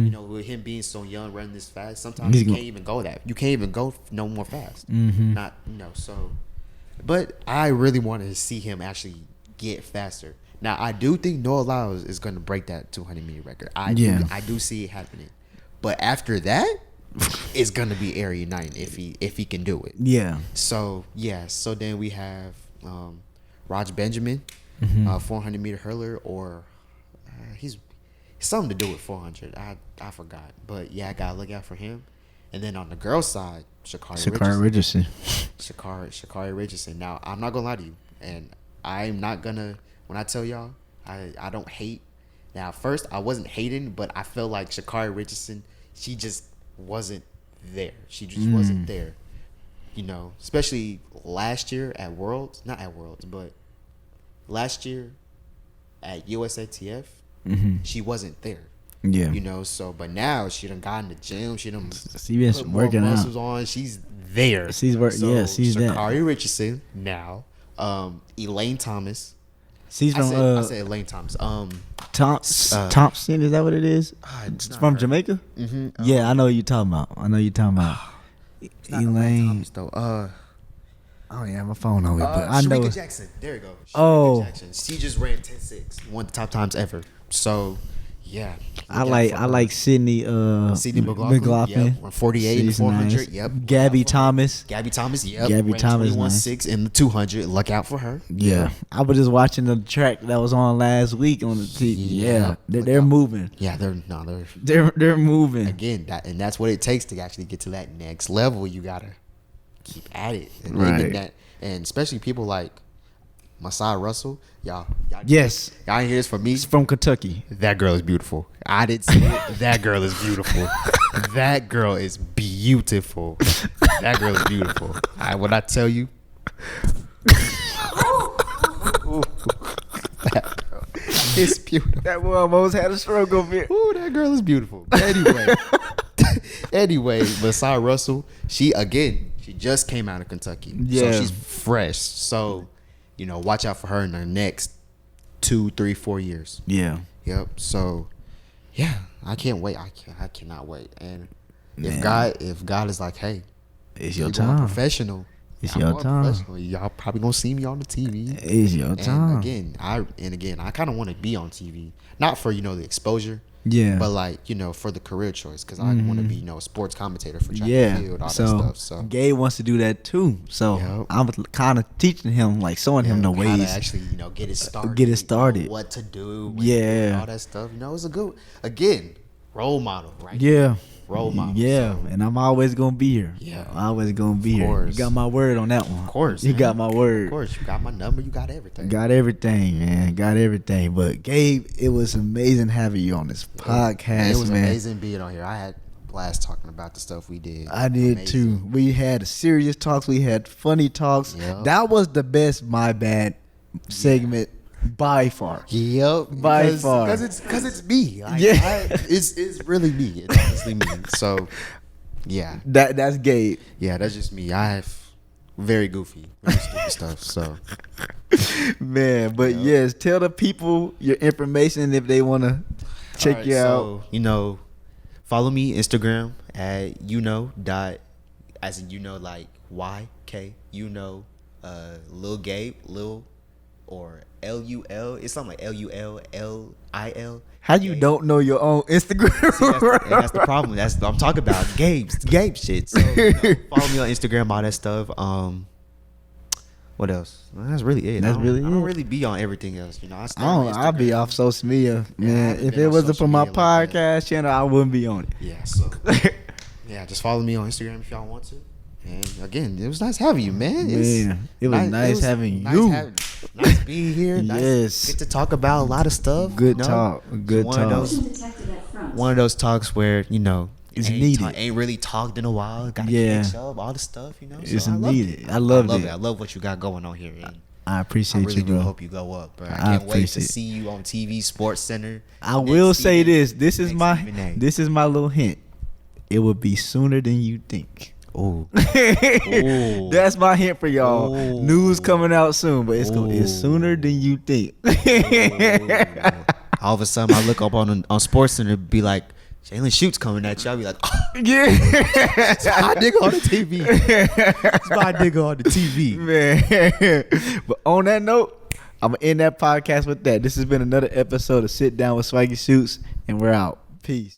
You know, with him being so young, running this fast, sometimes you can't even go that. You can't even go no more fast. Not so. But I really wanted to see him actually get faster. Now I do think Noah Lyles is going to break that 200-meter record. I do see it happening. But after that, it's going to be Area 9 if he can do it. Yeah. So then we have Raj Benjamin. Mm-hmm. 400 meter hurler, or he's something to do with 400. I forgot, but yeah, I gotta look out for him. And then on the girls' side, Sha'Carri Richardson. Sha'Carri Richardson. Now, I'm not gonna lie to you, and I'm not gonna, when I tell y'all, I don't hate. Now, first I wasn't hating, but I felt like Sha'Carri Richardson, she just wasn't there. She just wasn't there. You know, especially last year at Worlds, not at Worlds, but last year at USATF, she wasn't there. Yeah. You know, so but now she done got in the gym. She done been put more working muscles out. on. She's there. She's working. Yeah, she's there. Sha'Carri Richardson now. Elaine Thomas. She's from I said Elaine Thomas. Thompson, is that what it is? It's from her. Jamaica. Mm-hmm. Yeah, I know what you're talking about. Elaine. Thomas, though. I don't even have my phone on me, but I know. Sharika Jackson. There you go. Sharika Jackson. She just ran 10.6, one of the top times ever. So, yeah. I like Sydney McLaughlin. Yep, 48 and 400. Nice. Yep. Gabby Thomas. Yep. Gabby ran Thomas. 21.6 in the 200. Look out for her. Yeah. I was just watching the track that was on last week on the TV. Yeah. They're moving. Yeah, they're moving. Again, that's what it takes to actually get to that next level. You gotta keep at it. And right. And especially people like Masai Russell, y'all yes, y'all ain't hear this from me. He's from Kentucky. That girl is beautiful. I didn't see it. That girl is beautiful. That girl is beautiful. That girl is beautiful. When I tell you, that girl is beautiful. That boy almost had a stroke over here. Ooh, that girl is beautiful. Anyway, Masai Russell, she just came out of Kentucky. Yeah. So she's fresh. So, you know, watch out for her in the next 2, 3, 4 years. Yeah. Yep. So, yeah, I can't wait. I cannot wait. And if God is like, hey, it's your time. Professional. It's your time. Y'all probably gonna see me on the TV. It's your time. And again, I kind of want to be on TV, not for the exposure. Yeah. But like, for the career choice, because I want to be, a sports commentator for track and field, all that stuff. So Gabe wants to do that too. So I'm kind of teaching him, like showing him the ways how to actually, get it started. What to do. All that stuff. It's a good, role model, right? Yeah. Role model. Yeah. So, and I'm always gonna be here. Yeah. I'm always gonna be here. You got my word on that one. Of course. You got my word. Of course. You got my number. You got everything. Got everything, man. Got everything. But Gabe, it was amazing having you on this podcast. It was amazing being on here. I had a blast talking about the stuff we did. I did too. We had serious talks. We had funny talks. Yep. That was the best My Bad segment by far. Yep. By far. Because it's me. Like, it's really me. It's honestly me. So, yeah. That's Gabe. Yeah, that's just me. I have very goofy, very stupid stuff. So, man, but yes, tell the people your information if they want to check you out. So, follow me Instagram at as in like YK, Lil Gabe, Lil or LUL. It's something like LULLIL. How you don't know your own Instagram? See, that's the problem. That's what I'm talking about. Gabe shit. So follow me on Instagram, all that stuff. What else? Well, that's really it. I don't really be on everything else. I'll be off social media, man. If it wasn't for my podcast channel, I wouldn't be on it. Yeah. So just follow me on Instagram if y'all want to. And again, it was nice having you, man. It was nice having you. Nice being here. Yes. Get to talk about a lot of stuff. Good talk. One of those talks where, it's needed. Ain't really talked in a while. Got to catch up, all the stuff, It's so needed. I love it. I love what you got going on here. And I appreciate you, bro. I really do hope you go up, bro. I can't wait to see you on TV, Sports Center. I will say this. This is my little hint. It will be sooner than you think. Oh, that's my hint for y'all. Ooh. News coming out soon, but it's sooner than you think. All of a sudden, I look up on SportsCenter, be like, Jalen Shoots coming at you. I'll be like, oh, yeah, it's my nigga on the TV. It's my nigga on the TV, man. But on that note, I'm gonna end that podcast with that. This has been another episode of Sit Down with Swaggy Shoots, and we're out. Peace.